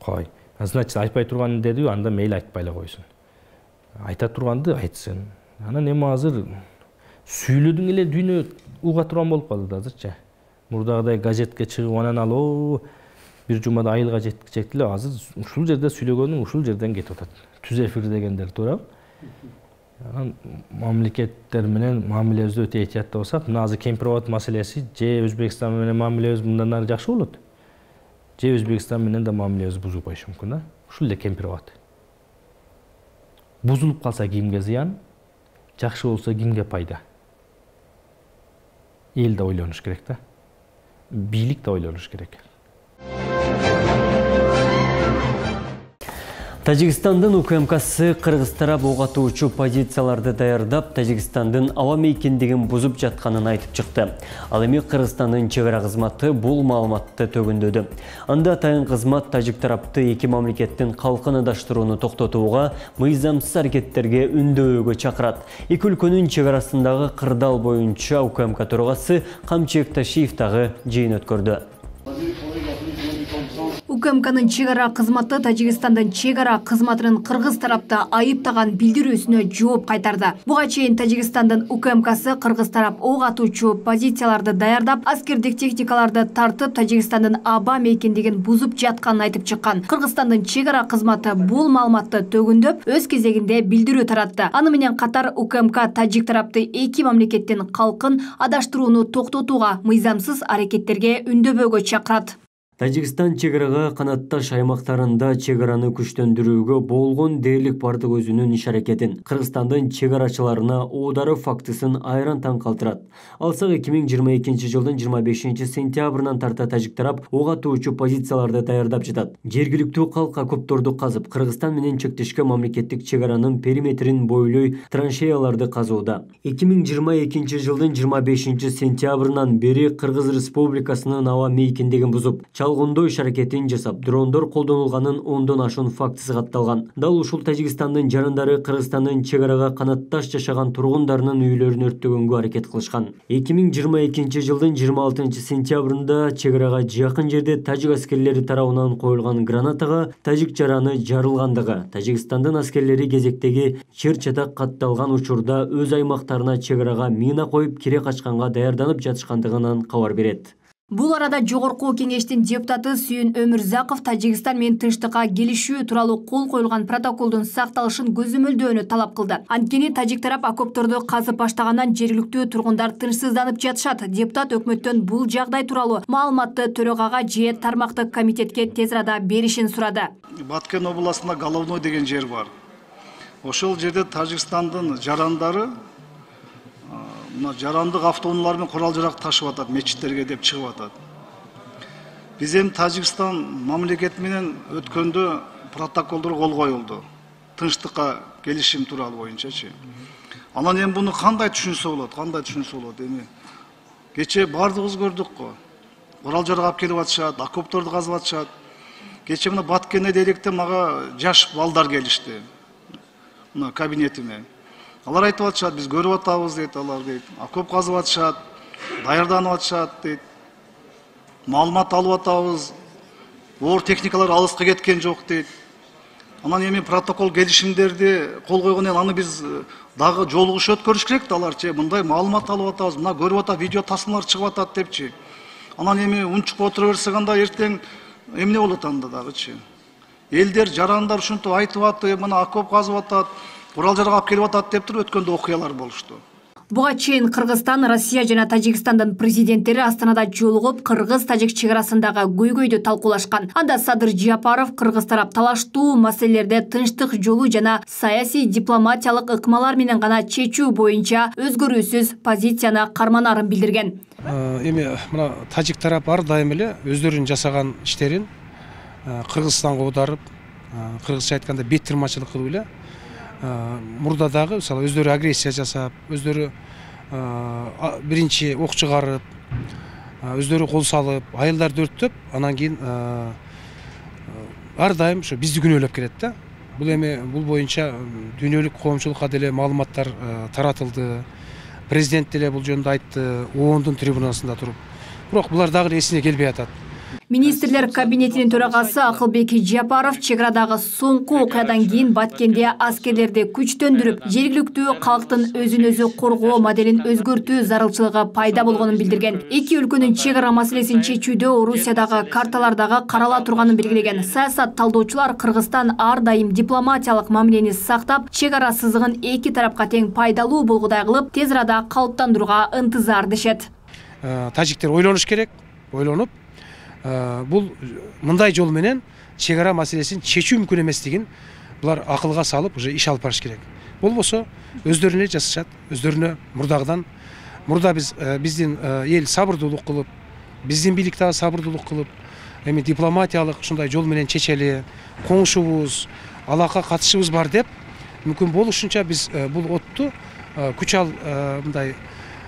Кой. Значит, айтпай турганын дедиби, анда мейли айтпай эле койсун. Айта турганды айтсын. Анан эми азыр сүйлөдүң эле дүйнө уга турган болуп калды да азырчы. Мурдагыдай газетке чыгып анан ал бир жумада айылга жеткичек эле, азыр ушул жерде сүйлөгөнүң ушул жерден кетип атат. Түз эфир дегендер, туурабы? Анан мамлекеттер менен мамилебизди өтө этияттуу болсак, мына азыр Кемпироват маселеси же Өзбекстан менен мамилебиз мындан ары жакшы болот, же Өзбекстан менен да мамилебиз бузулуп коюшу мүмкүн да. Ушул эле Кемпироват. Бузулуп калса кимге зыян, жакшы болсо кимге пайда? Эл да ойлонуш керек да. Бийлик да ойлонуш керек. Тажикстандын УКМКсы Кыргыз тарап ок атуучу позицияларды даярдап, Тажикстандын авам эркиндигин бузуп жатканын айтып чыкты. Ал эми Кыргызстандын чегара кызматы бул маалыматты төгүндөдү. Анда атайын кызмат тажик тарапты эки мамлекеттин калкын ыдаштырууну токтотууга, мыйзамсыз аракеттерге үндөөгө чакырат. Эки өлкөнүн чегарасындагы кырдаал боюнча УКМК төрагасы Камчыбек Ташиев дагы жыйын өткөрдү. УКМКнын чек ара кызматы Тажикстандын чек ара кызматынын кыргыз тарапта айыптаган билдирүүсүнө жооп кайтарды. Буга чейин Тажикстандын УКМКсы кыргыз тарап ок атуучу позицияларды даярдап, аскердик техникаларды тартып, Тажикстандын аба мейкиндигин бузуп жатканын айтып чыккан. Кыргызстандын чек ара кызматы бул маалыматты төгүндөп, өз кезегинде билдирүү таратты. Аны менен катар УКМК тажик тарапты эки мамлекеттин калкын адаштырууну токтотууга, мыйзамсыз аракеттерге үндөбөөгө чакырат. Тажикстан чек-арага канатташ аймактарында чек-араны күчтөндүрүүгө болгон дээрлик бардык өзүнүн иш-аракетин Кыргызстандын чек-арачыларына оодару фактысын айран таң калтырат. Алсак 2022 жылдын 25 сентябрынан тарта тажик тарап ок атуучу позицияларды даярдап жатат. Жергиликтүү калк окопторду казып, Кыргызстан менен чектешкен мамлекеттик чек-аранын периметрин бойлой траншеяларды казууда. 2022 жылдын 25 сентябрынан бери Кыргыз Республикасынын аба мейкиндигин бузуп, чалгындоо иш-аракетин жасап, дрондор колдонулганын 10дон ашуун фактысы катталган. Дал ушул Тажикстандын жарандары Кыргызстандын чек-арага канатташ жашаган тургундарынын үйлөрүн өрттөгөнгө аракет кылышкан. 2022 жылдын 26 сентябрында чек-арага жакын жерде тажик аскерлери тарабынан коюлган гранатага тажик жараны жарылгандыгы, Тажикстандын аскерлери кезектеги чыр-чатак катталган учурда өз аймактарына чек-арага мина коюп кире качканга даярданып жатышкандыгынан кабар берет. Бул арада Жогорку Кеңештин депутаты Сүйүн Өмүрзаков Тажикстан менен тынчтыкка келишүү тууралуу кол коюлган протоколдун сакталышын көзөмөлдөөнү талап кылды. Анткени тажик тарап окопторду казып баштагандан жергиликтүү тургундар тынчсызданып жатышат. Депутат өкмөттөн бул жагдай тууралуу маалыматты төрөгага же тармактык комитетке тез арада беришин сурады. Баткен областында Головной деген жер бар. Ошол жерде Тажикстандын жарандары жарандык автоунаалар менен курал жарак ташып атат, мечиттерге деп чыгып атат. Биз эми Тажикстан мамлекети менен өткөндө протоколдор кол коюлду. Тынчтыкка келишим тууралуу боюнчачы. Анан эми буну кандай түшүнсө болот, эми кече бардыгыбыз көрдүк го. Курал жарак алып келип атышат, окопторду казып атышат. Кече мына Баткенде дейлекте мага жаш балдар келишти. Мына кабинетиме. Алар айтып атышат, биз көрүп атабыз дейт, алар дейт. Окоп казып атышат, даярданып атышат дейт. Маалымат алып атабыз. Оор техникалар алыска кеткен жок дейт. Анан эми протокол келишимдерди кол койгондон аны биз дагы жолугуш өткөрүш керек да аларчы. Мындай маалымат алып атабыз, мына көрүп атат, видео тасмалар чыгып атат депчи. Анан эми унчуп отура берсек анда эртең эмне болот анда дагычы. Элдер, жарандар ушинтип айтып атты, мына окоп казып атат. Курал жарак алып келип атат деп туруп өткөндө окуялар болушту. Буга чейин Кыргызстан, Россия жана Тажикстандын президенттери Астанада жолугуп, кыргыз-тажик чек арасындагы көйгөйдү талкуулашкан. Анда Садыр Жапаров кыргыз тарап талаштуу маселелерде тынчтык жолу жана саясий дипломатиялык ыкмалар менен гана чечүү боюнча өзгөрүүсүз позицияны карманарын билдирген. Эми мына тажик тарап ар дайым эле өздөрүнүн жасаган иштерин Кыргызстанга аударып, кыргызча айтканда беттирмачылык кылып эле мурда дагы мисалы өздөрү агрессия жасап, өздөрү биринчи ок чыгарып, өздөрү кол салып, айылдарды өрттөп, анан кийин ар дайым ушу бизди күнөөлөп келет да. Бул боюнча дүйнөлүк коомчулукка деле маалыматтар таратылды. Президент деле бул жөнүндө айтты, ООНдун трибунасында туруп. Бирок булар дагы эсине келбей атат. Министрлер кабинетинин төрагасы Акылбек Жапаров чек арадагы соңку окуядан кийин Баткенде аскерлерди күчтөндүрүп, жергиликтүү калктын өзүн өзү коргоо моделин өзгөртүү зарылчылыгы пайда болгонун билдирген. Эки өлкөнүн чек ара маселесин чечүүдө Орусиядагы карталардагы карала турганын белгилеген. Саясат талдоочулар Кыргызстан ар дайым дипломатиялык мамилени сактап, чек ара сызыгын эки тарапка тең пайдалуу болгудай кылып, тез арада калыптандырууга ынтызар дешет. Тажиктер ойлонуш керек, ойлонуп бул мындай жол менен чек ара маселесин чечүү мүмкүн эместигин булар акылга салып уже иш алып барыш керек. Болбосо өздөрүнө жасашат, өздөрүнө мурда биздин эл сабырдуулук кылып, биздин бийлик дагы сабырдуулук кылып, эми дипломатиялык ушундай жол менен чечели, коңшубуз, алакка катышыбыз бар деп, мүмкүн болушунча биз бул отту мындай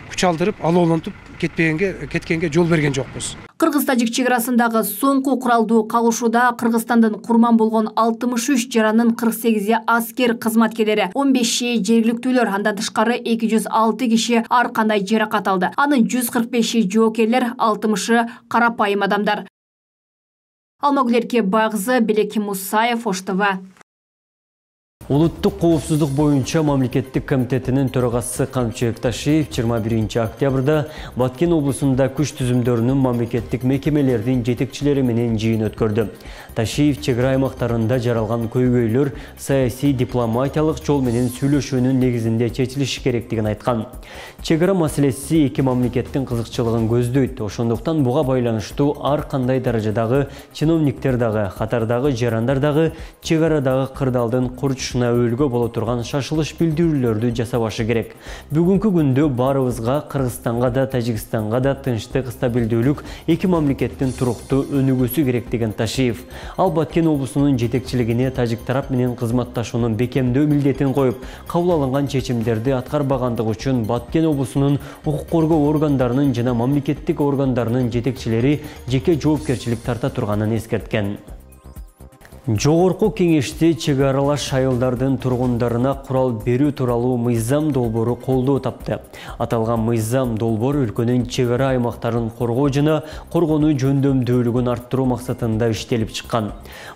күч алдырып, алоолонтуп кеткенге жол берген жокпуз. Кыргыз-тажик чек арасындагы соңку куралдуу кагышууда Кыргызстандын курман болгон 63 жаранын 48 аскер кызматкерлери, 15 жергиликтүүлөр, андан тышкары 206 киши ар кандай жаракат алды. Анын 145 жоокерлер, 60 карапайым адамдар. Алмагүл Эркебагызы, Белек Мусаев, Ош ТВ. Улуттук коопсуздук боюнча мамлекеттик комитетинин төрагасы Камчыбек Ташиев 21 октябрда Баткен облусунда күч түзүмдөрүнүн мамлекеттик мекемелердин жетекчилери менен жыйын өткөрдү. Ташиев чек ара аймактарында жаралган көйгөйлөр саясий дипломатиялык жол менен сүйлөшүүнүн негизинде чечилиши керектигин айткан. Чек ара маселеси эки мамлекеттин кызыкчылыгын көздөйт. Ошондуктан буга байланыштуу ар кандай даражадагы чиновниктер дагы, катардагы жарандар дагы чек арадагы кырдаалдын курчушуна өлгө боло турган шашылыш билдирүүлөрдү жасабашы керек. Бүгүнкү күндө барыбызга, Кыргызстанга да, Тажикстанга да тынчтык, стабилдүүлүк эки мамлекеттин туруктуу өнүгүүсү керек деген Ташиев. Ал Баткен облусунун жетекчилигине тажик тарап менен кызматташуунун бекемдөө милдетин коюп, кабыл алынган чечимдерди аткарбагандыгы үчүн Баткен облусунун укук коргоо органдарынын жана мамлекеттик органдарынын жетекчилери жеке жоопкерчилик тарта турганын эскерткен. Жогорку кеңеште чек аралаш айылдардын тургундарына курал берүү тууралуу мыйзам долбоору колдоо тапты. Аталган мыйзам долбоор өлкөнүн чек ара аймактарын коргоо жана коргонуу жөндөмдүүлүгүн арттыруу максатында иштелип чыккан.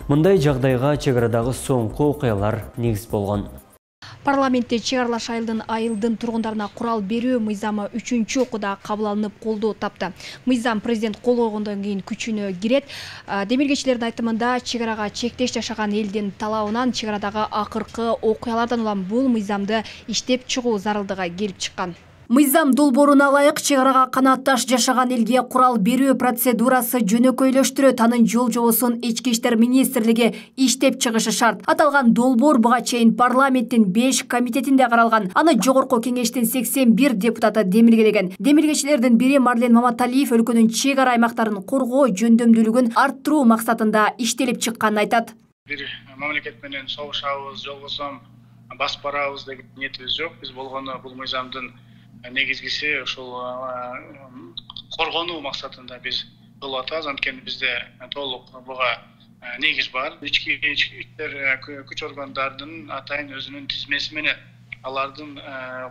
Мындай жагдайга чек арадагы соңку окуялар негиз болгон. Парламентте чек аралаш айылдын тургундарына курал берүү мыйзамы 3-чү окууда кабыл алынып колдоо тапты. Мыйзам президент кол койгондон кийин күчүнө кирет. Демилгечилердин айтымында чек арага чектеш жашаган элдин талабынан чек арадагы акыркы окуялардан улам бул мыйзамды иштеп чыгуу зарылдыгы келип чыккан. Мыйзам долбооруна ылайык чек арага канатташ жашаган элге курал берүү процедурасы жөнөкөйлөштүрөт, анын жол жобосун Ички иштер министрлиги иштеп чыгышы шарт. Аталган долбоор буга чейин парламенттин 5 комитетинде каралган. Аны жогорку кеңештин 81 депутаты демилгелеген. Демилгечилердин бири Марлен Маматалиев өлкөнүн чек ара аймактарын коргоо жөндөмдүүлүгүн арттыруу максатында иштелип чыкканын айтат. Бир мамлекет менен согушабыз, жолбосом басып барабыз деген ниетибиз жок. Биз болгону бул мыйзамдын негизгиси ушул коргонуу максатында биз кылып атабыз. Анткени бизде толук буга негиз бар. Ички иштер күч органдарынын атайын өзүнүн тизмеси менен, алардын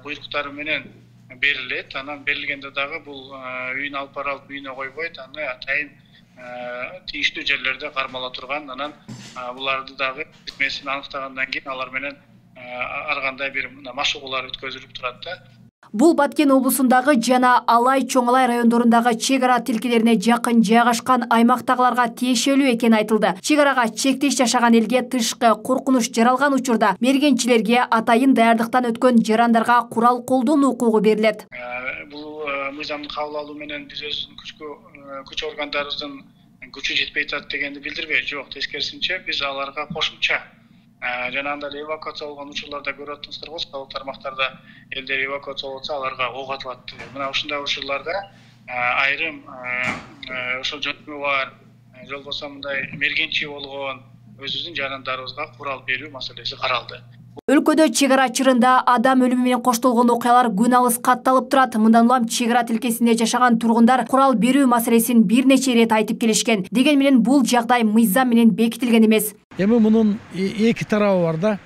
буйруктары менен берилет. Анан берилгенде дагы бул үйүн алып баралып үйүнө койбойт, аны атайын тийиштүү жерлерде кармала турган. Анан буларды дагы тизмесин аныктагандан кийин алар менен ар кандай бир машыгуулар өткөзүлүп турат да. Бул Баткен облусундагы жана Алай Чоңалай райондорундагы чек ара тилкелерине жакын жайгашкан аймактагыларга тиешелүү экени айтылды. Чек арага чектеш жашаган элге тышкы коркунуч жаралган учурда мергенчилерге атайын даярдыктан өткөн жарандарга курал колдонуу укугу берилет. Бул мыйзамды кабыл алуу менен биз өзүбүздүн күч органдарыбыздын күчү жетпей атат дегенди билдирбейбиз. Жок, тескерисинче биз аларга кошумча жанагындай эле эвакуация болгон учурларда көрүп атасыздар го, салык тармактарда элдер эвакуация болсо аларга ок атылат. Мына ушундай учурларда айрым ошол жөнөмү бар, жолбосо мындай мергенчи болгон өзүбүздүн жарандарыбызга курал берүү маселеси каралды. Өлкөдө чек ара чырында адам өлүмү менен коштолгон окуялар күн алыс катталып турат. Мындан улам чек ара тилкесинде жашаган тургундар курал берүү маселесин бир нече ирет айтып келишкен. Деген менен бул жагдай мыйзам менен бекитилген эмес. Эми мунун эки тарабы бар да.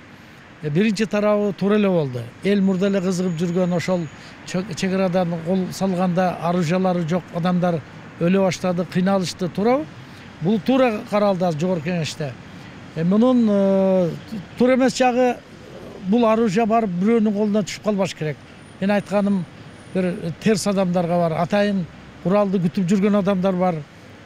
Биринчи тарабы туура эле болду. Эл мурда эле кызыгып жүргөн ошол чек арадан кол салганда оружиялары жок адамдар өлө баштады, кыйналышты, туурабы? Бул туура каралды азыр жогорку кеңеште. Мунун туура эмес жагы бул оружие барып бирөөнүн колуна түшүп калбаш керек. Мен айтканым бир терс адамдарга бар, атайын куралды күтүп жүргөн адамдар бар.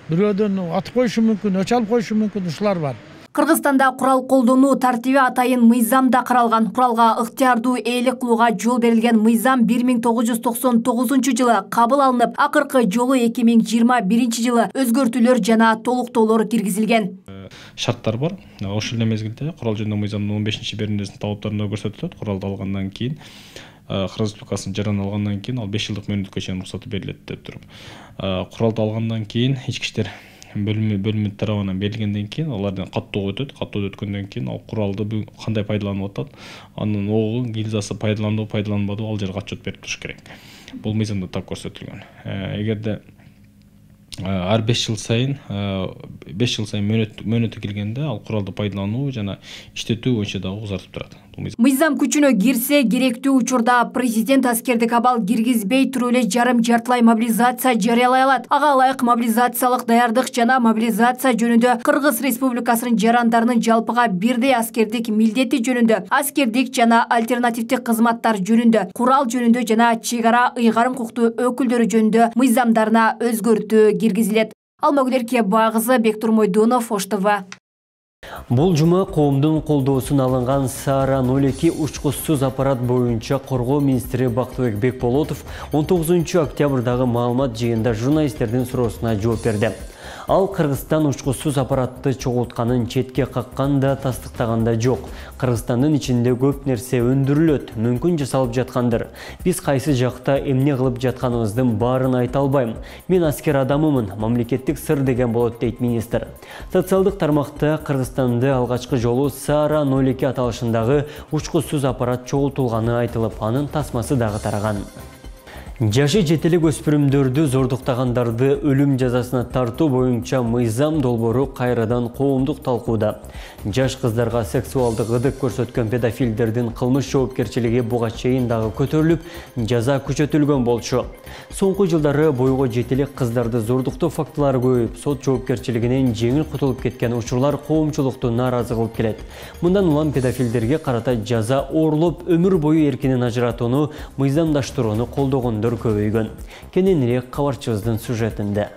Бирөөдөн атып коюшу мүмкүн, өч алып коюшу мүмкүн, ушулар бар. Кыргызстанда курал колдонуу тартиби атайын мыйзамда каралган. Куралга ыктыярдуу ээлик кылууга жол берилген мыйзам 1999-жылы кабыл алынып, акыркы жолу 2021 жылы өзгөртүүлөр жана толуктоолор киргизилген. Шарттар бар. Ошол эле мезгилде курал жөнүндө мыйзамдын 15-беренесинин талаптарында көрсөтүлөт. Куралды алгандан кийин Кыргыз Республикасынын жараны алгандан кийин ал 5 жылдык мөөнөткө чейин уруксаты берилет деп туруп. Куралды алгандан кийин ички иштер бөлүмү тарабынан берилгенден кийин алардан каттоо өтөт. Каттоо өткөндөн кийин ал куралды кандай пайдаланып атат, анын огу, гильзасы пайдаланды, пайдаланбады, ал жерге отчет берип туруш керек. Бул мыйзамда так көрсөтүлгөн. Эгерде ар 5 жыл сайын мөөнөтү келгенде ал куралды пайдалануу жана иштетүү боюнча дагы узартып турат. Мыйзам күчүнө кирсе керектүү учурда президент аскердик абал киргизбей туруп эле жарым-жартылай мобилизация жарыялай алат. Ага ылайык мобилизациялык даярдык жана мобилизация жөнүндө Кыргыз Республикасынын жарандарынын жалпыга бирдей аскердик милдети жөнүндө, аскердик жана альтернативдик кызматтар жөнүндө, курал жөнүндө жана чек ара ыйгарым укуктуу өкүлдөрү жөнүндө мыйзамдарына өзгөртүү киргизилет. Алмагүлерке Багызы, Бектур Мойдонов, Ош ТВ. Бул жума коомдун колдоосуна алынган Сара 02 учкучсуз аппарат боюнча Коргоо министри Бактыбек Бекболотов 19 октябрдагы маалымат жыйында журналисттердин суроосуна жооп берди. Ал Кыргызстан учкучсуз аппаратты чогултканын четке какканда тастыктаганда жок. Кыргызстандын ичинде көп нерсе өндүрүлөт, мүмкүн жасалып жаткандыр. Биз кайсы жакта эмне кылып жатканыбыздын баарын айта албайм. Мен аскер адамымын, мамлекеттик сыр деген болот, дейт министр. Социалдык тармакта Кыргызстанды алгачкы жолу Сара 02 аталышындагы учкучсуз аппарат чогултулганы айтылып, анын тасмасы дагы тараган. Жашы жетелик өспүрүмдөрдү зордуктагандарды өлүм жазасына тартуу боюнча мыйзам долбоору кайрадан коомдук талкууда. Жаш кыздарга сексуалдык ырдык көрсөткөн педофилдердин кылмыш жоопкерчилиги буга чейин дагы көтөрүлүп, жаза күчөтүлгөн болчу. Соңку жылдары бойго жетелик кыздарды зордуктоо фактылары көбөйүп, сот жоопкерчилигинен жеңил кутулуп кеткен учурлар коомчулукту нааразы кылып келет. Мындан улам педофилдерге карата жаза оорлоп, өмүр бою эркинен ажыратууну мыйзамдаштырууну колдогондор көбөйгөн. Кененирээк кабарчыбыздын сюжетинде.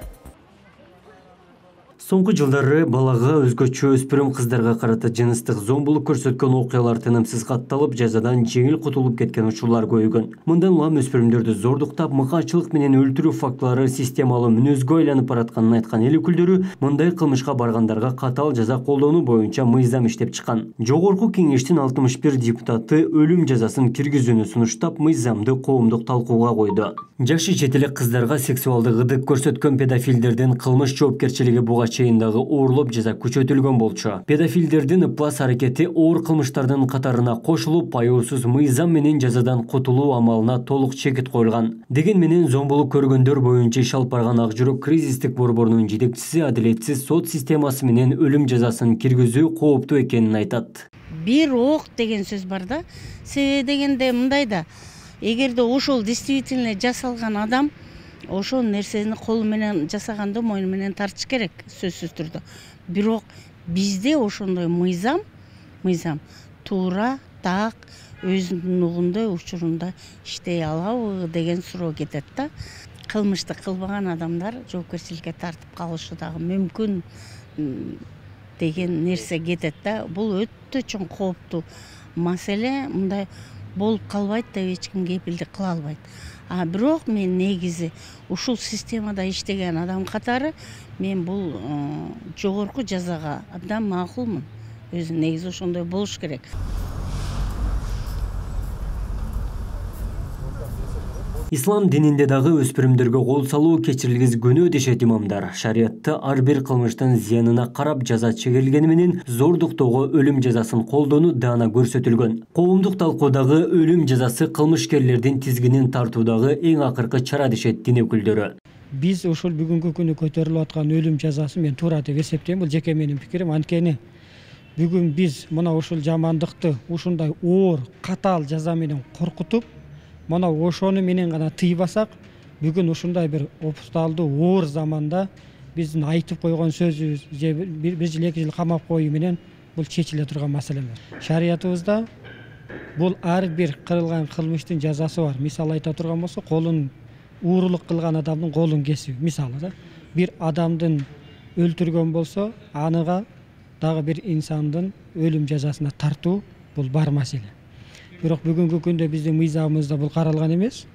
Соңку жылдары балага өзгөчө өспүрүм кыздарга карата жыныстык зомбулук көрсөткөн окуялар тынымсыз катталып, жазадан жеңил кутулуп кеткен учурлар көбөйгөн. Мындан улам өспүрүмдөрдү зордуктап, мыкаачылык менен өлтүрүү фактылары системалуу мүнөзгө айланып баратканын айткан эл өкүлдөрү мындай кылмышка баргандарга катаал жаза колдонуу боюнча мыйзам иштеп чыккан. Жогорку кеңештин 61 депутаты өлүм жазасын киргизүүнү сунуштап, мыйзамды коомдук талкууга койду. Жашы жетелик кыздарга сексуалдык ырдык көрсөткөн педофилдердин кылмыш жоопкерчилиги буга чейиндагы оорлоп жаза күчөтүлгөн болчу. Педофилдердин ыплас аракети оор кылмыштардын катарына кошулуп, аюусуз мыйзам менен жазадан кутулуу амалына толук чекит коюлган. Деген менен зомбулук көргөндөр боюнча иш алып барган Ак жүрөк кризистик борборунун жетекчиси адилетсиз сот системасы менен өлүм жазасын киргизүү кооптуу экенин айтат. Бир ок деген сөз бар да. Себеби дегенде мындай да, эгерде ошол действительно жасалган адам ошол нерсени колу менен жасаганды мойну менен тартыш керек, сөзсүз түрдө. Бирок бизде ошондой мыйзам туура, так, өзүнүн угундай учурунда иштей алабы деген суроо кетет да. Кылмышты кылбаган адамдар жоопкерчиликке тартып калышы дагы мүмкүн деген нерсе кетет да. Бул өтө чоң кооптуу маселе, мындай болуп калбайт деп эч ким кепилдик кыла албайт. Бирок мен негизи ушул системада иштеген адам катары мен бул жогорку жазага абдан макулмун. Өзү негизи ошондой болуш керек. Ислам дининде дагы өспүрүмдөргө кол салуу кечирилгис күнөө дешет имамдар. Шариатта ар бир кылмыштын зыянына карап жаза чегерилгени менен зордуктоого өлүм жазасын колдонуу даана көрсөтүлгөн. Коомдук талкуудагы өлүм жазасы кылмышкерлердин тизгинин тартуудагы эң акыркы чара дешет дин өкүлдөрү. Биз ошол бүгүнкү күнү көтөрүлүп аткан өлүм жазасын мен туура деп эсептейм. Бул жеке менин пикирим. Анткени бүгүн биз мына ушул жамандыкты ушундай оор, катаал жаза менен коркутуп, мына ошону менен гана тыйбасак, бүгүн ушундай бир опусталдуу оор заманда биздин айтып койгон сөзүбүз же 1 жыл 2 жыл камап коюу менен бул чечиле турган маселе эмес. Шариятыбызда бул ар бир кылган кылмыштын жазасы бар. Мисалы айта турган болсо, колун уурулук кылган адамдын колун кесүү, мисалы да. Бир адамдын өлтүргөн болсо, аныга дагы бир инсандын өлүм жазасына тартуу бул бар маселе. Бирок бүгүнкү күндө биздин мыйзамыбызда бул каралган эмес.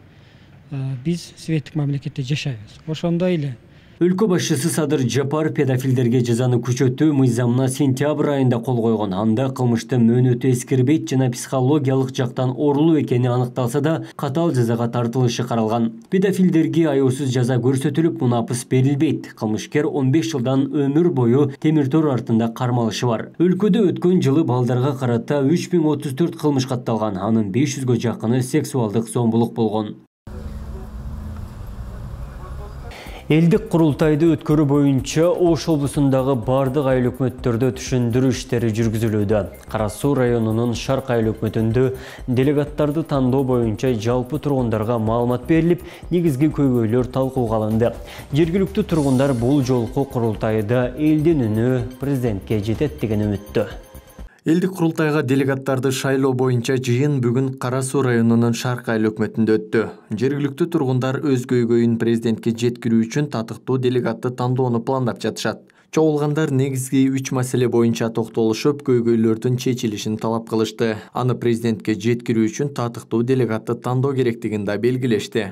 Биз светтик мамлекетте жашайбыз. Ошондой эле Өлкө башчысы Садыр Жапар педофилдерге жазаны күчөтүү мыйзамына сентябрь айында кол койгон. Анда кылмыштын мөөнөтү эскербейт жана психологиялык жактан оорлуу экени аныкталса да, катаал жазага тартылышы каралган. Педофилдерге аюусуз жаза көрсөтүлүп, мунапыс берилбейт. Кылмышкер 15 жылдан өмүр бою темир тор артында кармалышы бар. Өлкөдө өткөн жылы балдарга карата 3034 кылмыш катталган. Анын 500гө жакыны сексуалдык зомбулук болгон. Элдик курултайды өткөрүү боюнча Ош облусундагы бардык айыл өкмөттөрдө түшүндүрүү иштери жүргүзүлүүдө. Кара Суу районунун Шарк айыл өкмөтүндө делегаттарды тандоо боюнча жалпы тургундарга маалымат берилип, негизги көйгөйлөр талкууга алынды. Жергиликтүү тургундар бул жолку курултайда элдин үнү президентке жетет деген үмүттө. Элдик курултайга делегаттарды шайлоо боюнча жыйын бүгүн Кара Суу районунун Шарк айыл өкмөтүндө өттү. Жергиликтүү тургундар өз көйгөйүн президентке жеткирүү үчүн татыктуу делегатты тандоону пландап жатышат. Чогулгандар негизги 3 маселе боюнча токтолушуп, көйгөйлөрдүн чечилишин талап кылышты. Аны президентке жеткирүү үчүн татыктуу делегатты тандоо керектигин да белгилешти.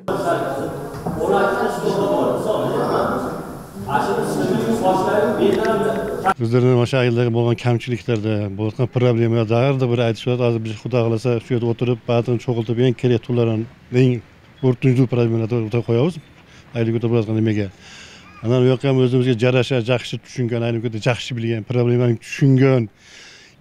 Өздерінің аша айылдағы болған кәмшіліктерді, болған проблемаларды арды бір айтышып, азыр біз Құда қаласа сөйт отырып, бардығын чоғылтып, ең керек тұларын, ең өртүнжүү проблемаларды қоябыз, айлы көтіп жазған емеге. Анан өйқам өзімізге жараша, жақшы түшінген, айлы көтіп жақшы білген, проблеманы түшінген,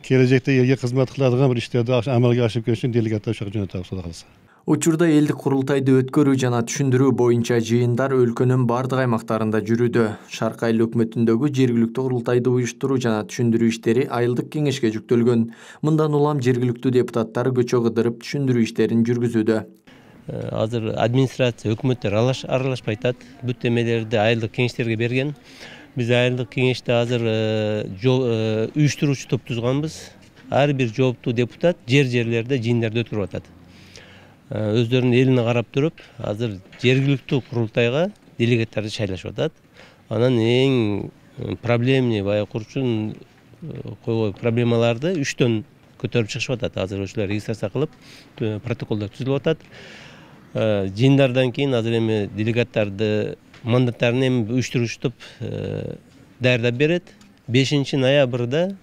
келешекте елге қызмет қыладыған бір іштерді амалға ашып көрсін, делегаттар шақ жөнетіп Құда қаласа. Учурда элдик курултайды өткөрүү жана түшүндүрүү боюнча жыйындар өлкөнүн бардык аймактарында жүрүүдө. Шарк айыл өкмөтүндөгү жергиликтүү курултайды уюштуруу жана түшүндүрүү иштери айылдык кеңешке жүктөлгөн. Мындан улам жергиликтүү депутаттар көчө кыдырып түшүндүрүү иштерин жүргүзүүдө. Азыр администрация, өкмөттөр аралашпай атат. Бүт эмелерди айылдык кеңештерге берген. Биз айылдык кеңеште азыр уюштуруучу топ түзганбыз. Ар бир жооптуу депутат жерлерде жыйындарды өткөрүп атат. Өздөрүнүн элине карап туруп, азыр жергиликтүү курултайга делегаттарды шайлашып атат. Анан эң проблемный баягы курчун койгон проблемаларды 3төн көтөрүп чыгышып атат. Азыр ошолор регистрация кылып, протоколдор түзүлүп атат. Жыйындардан кийин азыр эми делегаттарды мандаттарын эми уюштуруучу топ даярдап берет. 5-ноябрда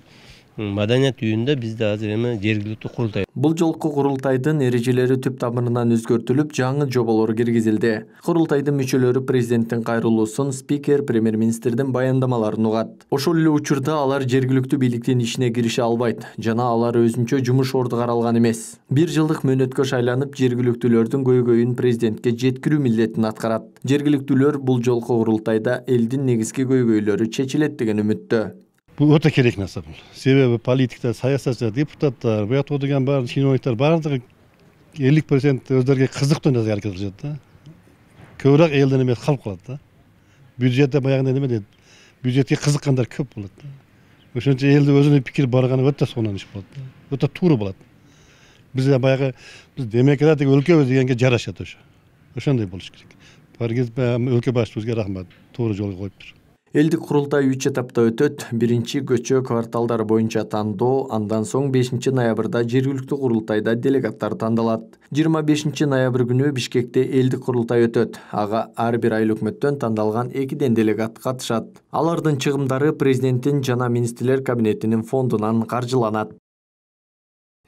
Маданият үйүндө бизде азыр эми жергиликтүү курултай. Бул жолку курултайдын эрежелери түп тамырынан өзгөртүлүп, жаңы жоболор киргизилди. Курултайдын мүчөлөрү президенттин кайрылуусун, спикер, премьер-министрдин баяндамаларын угат. Ошол эле учурда алар жергиликтүү бийликтин ишине кирише албайт. Жана алар өзүнчө жумуш орду каралган эмес. 1 жылдык мөөнөткө шайланып, жергиликтүүлөрдүн көйгөйүн президентке жеткирүү милдетин аткарат. Жергиликтүүлөр бул жолку курултайда элдин негизги көйгөйлөрү чечилет деген үмүттө. Бұл өте керек нәрсе бұл. Себебі политиктер, саясатчылар, депутаттар, бұят отырған бар, чиновниктер барлығы 50% өздерге қызықты нәрсе әрекет қылады. Көбірек елден емес қалып қалады. Бюджетте баяғында неме дейді, бюджетке қызыққандар көп болады. Ошончо елді өзіне пикир барғаны өте соңынан іш болады. Өте тура болады. Бізде баяғы демократик өлкө дегенге жарашат ошо. Ошондой болуш керек. Өлкө башчыбызга рахмат, туура жолго коюп тур. Элдик курултай 3 этапта өтөт. 1-көчө кварталдар боюнча тандоо, андан соң 5-ноябрда жергиликтүү курултайда делегаттар тандалат. 25 ноябрь күнү Бишкекте элдик курултай өтөт. Ага ар бир айыл өкмөттөн тандалган 2 делегат катышат. Алардын чыгымдары президенттин жана министрлер кабинетинин фондунан каржыланат.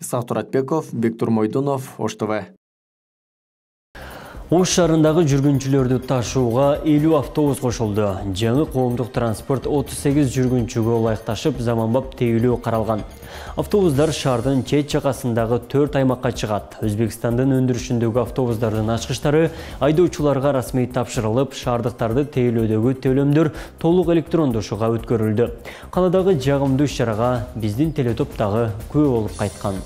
Исаак Туратбеков, Бектур Мойдунов, Ош ТВ. Ош шаарындагы жүргүнчүлөрдү ташууга 50 автобус кошулду. Жаңы коомдук транспорт 38 жүргүнчүгө ылайыкташып, заманбап тейлөө каралган. Автобустар шаардын чет жакасындагы 4 аймакка чыгат. Өзбекстандын өндүрүшүндөгү автобустардын ачкычтары айдоочуларга расмий тапшырылып, шаардыктарды тейлөөдөгү төлөмдөр толук электрондошуга өткөрүлдү. Каладагы жагымдуу иш-чарага биздин телетоптагы күбө болуп кайткан.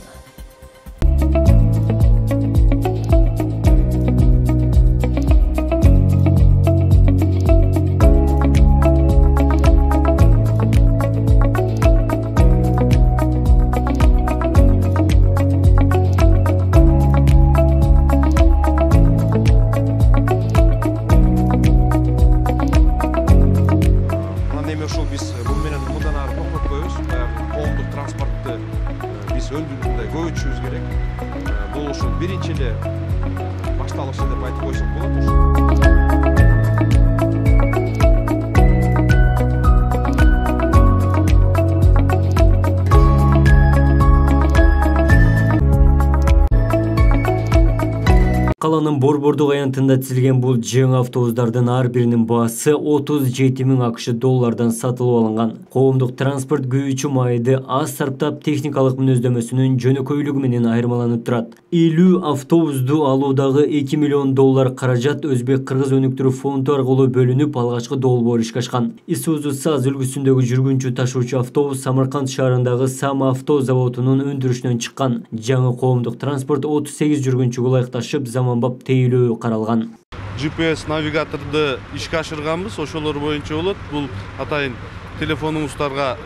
каланын борбордук аянтында тизилген бул жаңы автобустардын ар биринин баасы 37 000 АКШ доллардан сатылып алынган. Коомдук транспорт күйүүчү майды аз сарптап техникалык мүнөздөмөсүнүн жөнөкөйлүгү менен айырмаланып турат. 50 автобусту алуудагы 2 миллион доллар каражат Өзбек-Кыргыз өнүктүрүү фонду аркылуу бөлүнүп, алгачкы долбоор ишке ашкан. Isuzu САЗ үлгүсүндөгү жүргүнчү ташуучу автобус Самарканд шаарындагы Сам авто заводунун өндүрүшүнөн чыккан. Жаңы коомдук транспорт 38 жүргүнчүгө ылайыкташып, заманбап тейлөө каралган. GPS навигаторду ишке ашырганбыз, ошолор боюнча болот. Бул атайын телефонуңуздарга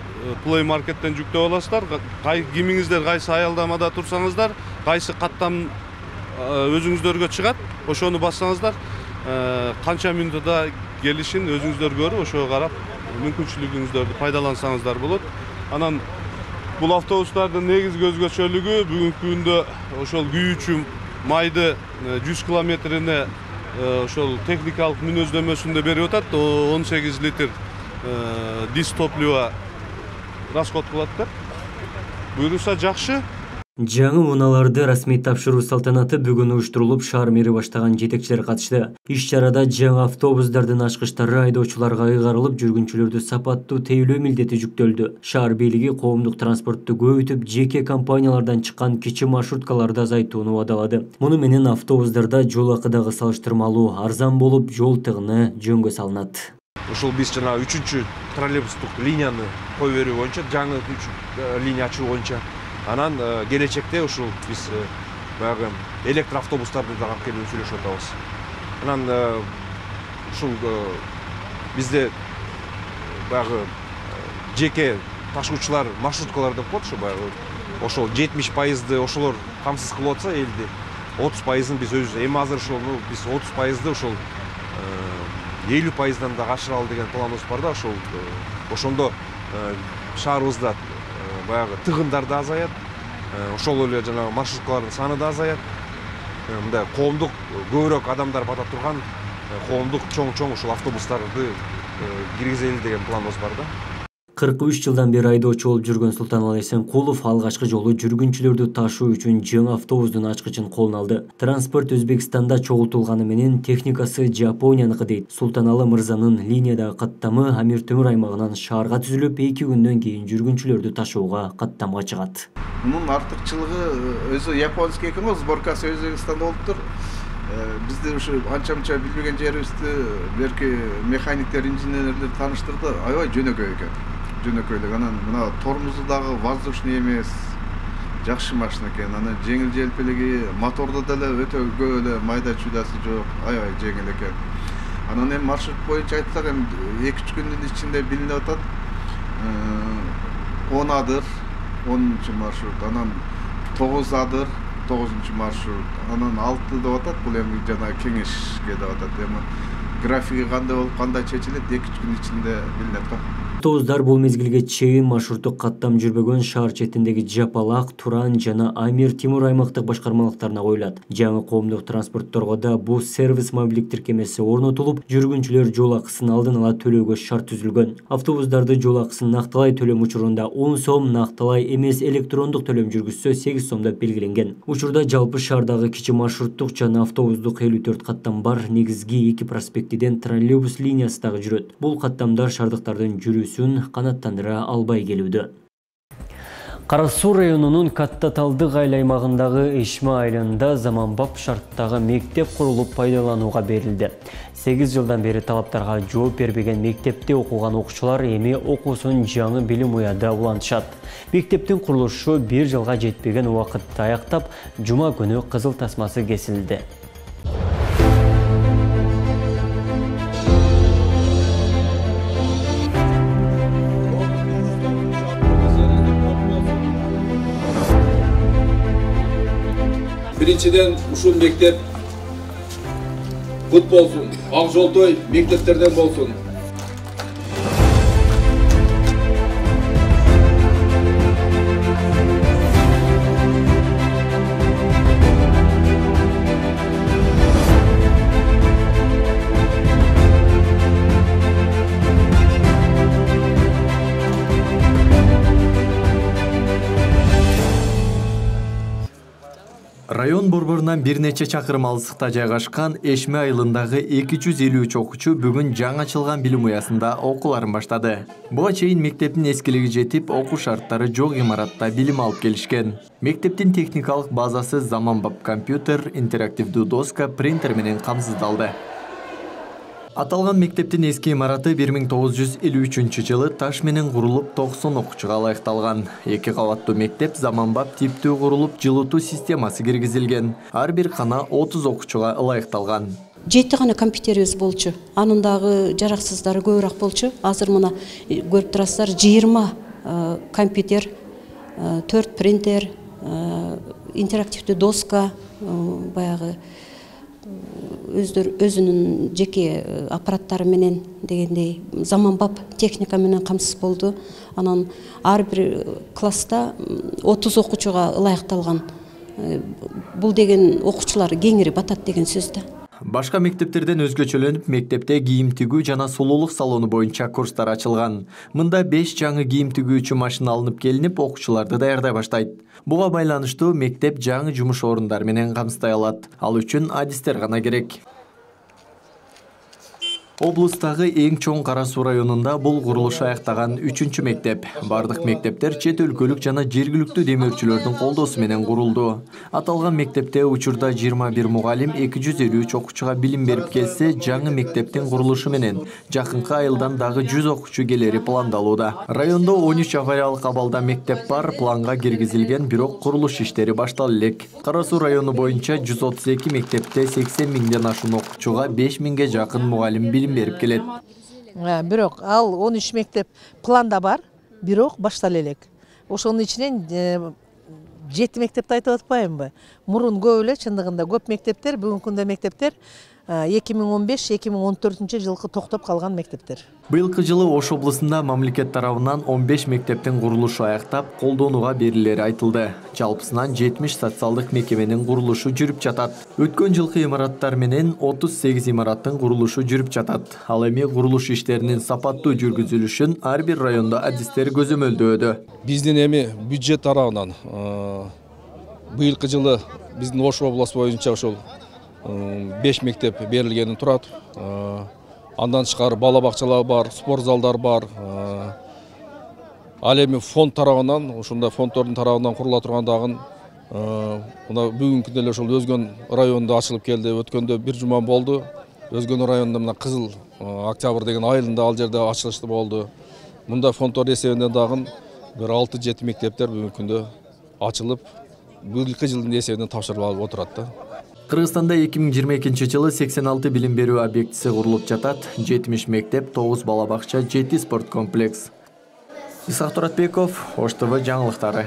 Play Market'ten жүктөп аласыздар. Кимиңиздер кайсы аялдамада турсаңыздар, кайсы каттам өзүңүздөргө чыгат, ошону бассаңыздар, канча мүнөттө келишин өзүңүздөр көрүп, ошого карап мүмкүнчүлүгүңүздөрдү пайдалансаңыздар болот. Анан бул автобустардын негизги өзгөчөлүгү бүгүнкү күндө ошол күйүүчү майды 100 километрине ошол техникалык мүнөздөмөсүндө берип атат. 18 литр диз топлива расход кылат деп. Буюрса жакшы. Жаңы унааларды расмий тапшыруу салтанаты бүгүн уюштурулуп, шаар мэри баштаган жетекчилер катышты. Иш-чарада жаңы автобустардын ачкычтары айдоочуларга ыйгарылып, жүргүнчүлөрдү сапаттуу тейлөө милдети жүктөлдү. Шаар бийлиги коомдук транспортту көбөйтүп, жеке компаниялардан чыккан кичи маршруткаларды азайтууну убадалады. Муну менен автобустарда жол акы дагы салыштырмалуу арзан болуп, жол тыгыны жөнгө салынат. Ошол биз жана 3-чү троллейбустук линияны коюп берүү боюнча, жаңы 3 линия ачуу боюнча, анан келечекте ушул биз баягы электр автобустарды да алып келүүнү сүйлөшүп атабыз. Анан ушул бизде баягы жеке ташуучулар, маршруткалар деп коет, баягы ошол 70% ошолор камсыз кылып атса, элди 30%ын биз өзүбүз эми азыр ошону биз 30%ды ошол 50%дан да ашыралы деген планыбыз бар да, ошондо шаарыбызда баягы тыгындар да азаят, ошол эле жанагы маршруткалардын саны да азаят. Мындай коомдук көбүрөөк адамдар бата турган коомдук чоң ушул автобустарды киргизели деген планыбыз бар да. 43 жылдан бери айдоочу болуп жүргөн Султаналы Эсенкулов алгачкы жолу жүргүнчүлөрдү ташуу үчүн жаңы автобустун ачкычын колуна алды. Транспорт Өзбекстанда чогултулганы менен техникасы Жапонияныкы дейт. Султаналы мырзанын линиядагы каттамы Амир Темир аймагынан шаарга түзүлүп, 2 күндөн кийин жүргүнчүлөрдү ташууга каттамга чыгат. Мунун артыкчылыгы өзү японский экен го, сборкасы Өзбекстанда болуптур. Бизде ушу анча-мынча билбеген жерибизди берки механиктер, инженерлер тааныштырды. Аябай жөнөкөй экен. Жөнөкөйлүк. Анан мына тормозу дагы воздушный эмес, жакшы машина экен. Анан жеңил желпилиги, мотордо деле өтө көп эле майда чудасы жок, аябай жеңил экен. Анан эми маршрут боюнча айтсак, эми 2-3 күндүн ичинде билинип атат. 10 адыр 10-чу маршрут, анан 9 адыр 9-чу маршрут, анан 6 деп атат. Бул эми жана кеңешке деп атат. Эми графиги кандай болуп, кандай чечилет 2-3 күн ичинде билинет да. Автобустар бул мезгилге чейин маршруттук каттам жүрбөгөн шаар четиндеги Жапалак, Туран жана Амир Темир аймактык башкармалыктарына коюлат. Жаңы коомдук транспортторго да бул сервис мобилдик тиркемеси орнотулуп, жүргүнчүлөр жол акысын алдын ала төлөөгө шарт түзүлгөн. Автобустарды жол акысын накталай төлөм учурунда 10 сом, накталай эмес электрондук төлөм жүргүзсө 8 сом деп белгиленген. Учурда жалпы шаардагы кичи маршруттук жана автобустук 54 каттам бар. Негизги 2 проспектиден троллейбус линиясы дагы жүрөт. Бул каттамдар шаардыктардын жүрүүсүн канаттандыра албай келүүдө. Кара Суу районунун Каттаталдык айыл аймагындагы Ишма айылында заманбап шарттагы мектеп курулуп пайдаланууга берилди. 8 жылдан бери талаптарга жооп бербеген мектепте окуган окуучулар эми окуусун жаңы билим уяда улантышат. Мектептин курулушу 1 жылга жетпеген убакытта аяктап, жума күнү кызыл тасмасы кесилди. Биринчиден ушул мектеп кут болсун, ак жолтой мектептерден болсун. Район борборунан бир нече чакырым алыстыкта жайгашкан Эшме айылындагы 253 окуучу бүгүн жаңы ачылган билим уясында окууларын баштады. Буга чейин мектептин эскилиги жетип, окуу шарттары жок имаратта билим алып келишкен. Мектептин техникалык базасы заманбап компьютер, интерактивдүү доска, принтер менен камсыздалды. Аталган мектептин эски имараты 1953 жылы таш менен курулуп 90 окуучуга ылайыкталган. 2 кабаттуу мектеп заманбап типтүү курулуп, жылытуу системасы киргизилген. Ар бир кана 30 окуучуга ылайыкталган. 7 гана компьютерибиз болчу. Анын дагы жараксыздары көбүрөөк болчу. Азыр мына көрүп турасыздар 20 компьютер, 4 принтер, интерактивдүү доска, баягы өзүнүн жеке аппараттары менен дегендей заманбап техника менен камсыз болду. Анан ар бир класста 30 окуучуга ылайыкталган. Бул деген окуучулар кеңири батат деген сөз да. Башка мектептерден өзгөчөлөнүп, мектепте кийим тигүү жана сулуулук салону боюнча курстар ачылган. Мында 5 жаңы кийим тигүүчү машина алынып келинип, окуучуларды даярдай баштайт. Буга байланыштуу мектеп жаңы жумуш орундары менен камсыздай алат. Ал үчүн адистер гана керек. Облустагы эң чоң Кара Суу районунда бул курулушу аяктаган 3-чү мектеп. Бардык мектептер чет өлкөлүк жана жергиликтүү демөөрчүлөрдүн колдоосу менен курулду. Аталган мектепте учурда 21 мугалим 253 окуучуга билим берип келсе, жаңы мектептин курулушу менен жакынкы айылдан дагы 100 окуучу келери пландалууда. Райондо 13 авариялык абалда мектеп бар, планга киргизилген, бирок курулуш иштери башталып элек. Кара Суу району боюнча 132 мектепте 80 миңден ашуун окуучуга 5 миңге жакын мугалим билим берип келет. Бирок ал 13 мектеп планда бар, бирок баштала элек. Ошонун ичинен 7 мектепти айтып атпаймынбы? Мурун көп эле, чындыгында көп мектептер, бүгүнкү күндө мектептер 2015-2014 жылкы токтоп калган мектептер. Быйылкы жылы Ош облусунда мамлекет тарабынан 15 мектептин курулушу аяктап, колдонууга берилери айтылды. Жалпысынан 70 социалдык мекеменин курулушу жүрүп жатат. Өткөн жылкы имараттар менен 38 имараттын курулушу жүрүп жатат. Ал эми курулуш иштеринин сапаттуу жүргүзүлүшүн ар бир райондо адистер көзөмөлдөөдө. Биздин эми бюджет тарабынан быйылкы жылы биздин Ош облусу боюнча ошол 5 мектеп берилгени турат. Андан тышкары бала бакчалар бар, спорт залдар бар. Ал эми фонд тарабынан, ошондой фонддордун тарабынан курула турган дагы мына бүгүнкү күндө ошол Өзгөн районунда ачылып келди. Өткөндө бир жума болду. Өзгөн районунда мына Кызыл Октябрь деген айылында ал жерде ачылышы болду. Мында фонддор эсебинен дагы бир 6-7 мектептер бүгүнкү күндө ачылып, быйылкы жылдын эсебинен тапшырылып отурат да. Кыргызстанда 2022 жылы 86 билим берүү объектиси курулуп жатат. 70 мектеп, 9 бала бакча, 7 спорт комплекс. Исак Туратбеков, Ош ТВ жаңылыктары.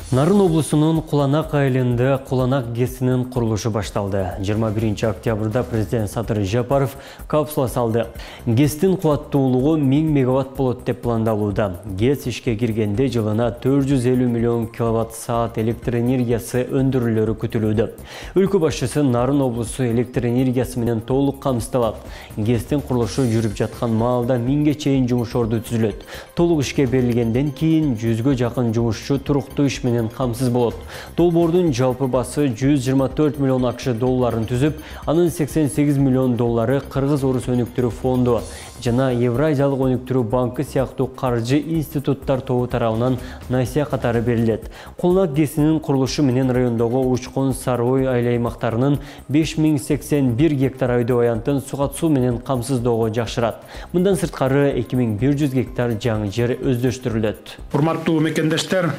Нарын облусунун Куланак айылында Куланак ГЭСинин курулушу башталды. 21 октябрда президент Садыр Жапаров капсула салды. ГЭСтин кубаттуулугу 1000 мегаватт болот деп пландалууда. ГЭС ишке киргенде жылына 450 миллион киловатт саат электр энергиясы өндүрүлөрү күтүлүүдө. Өлкө башчысы Нарын облусу электр энергиясы менен толук камсыздалат. ГЭСтин курулушу жүрүп жаткан маалда 1000ге чейин жумуш орду түзүлөт. Толук ишке берилгенден кийин 100га жакын жумушчу туруктуу иш менен камсыз болот. Долбоордун жалпы басы 124 миллион акш долларын түзүп, анын 88 миллион доллары Кыргыз Орус өнүктүрүү фонду жана Евразиялык өнүктүрүү банкы сыяктуу каржы институттар тобу тарабынан насия катары берилет. Куланак ГЭСинин курулушу менен райондогу Учкон, Сарой айыл аймактарынын 5081 гектар айдоо аянтын сугат суу менен камсыздоого жакшырат. Мындан сырткары 2100 гектар жаңы жер өздөштүрүлөт. Урматтуу мекендештер,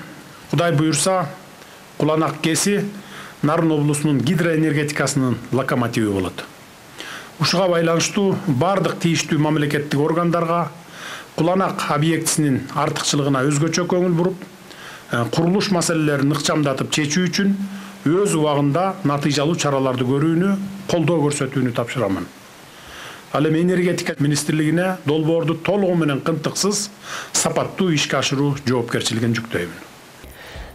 Кудай буйурса, Куланак ГЭСи Нарын облусунун гидроэнергетикасынын локомотиви болот. Ушуга байланыштуу бардык тийиштүү мамлекеттик органдарга Куланак объектисинин артыкчылыгына өзгөчө көңүл буруп, курулуш маселелерин ыкчамдатып чечүү үчүн өз убагында натыйжалуу чараларды көрүүнү, колдоо көрсөтүүнү тапшырамын. Ал эми энергетика министрлигине долбоорду толугу менен кынтыксыз, сапаттуу ишке ашыруу жоопкерчилигин жүктөймүн.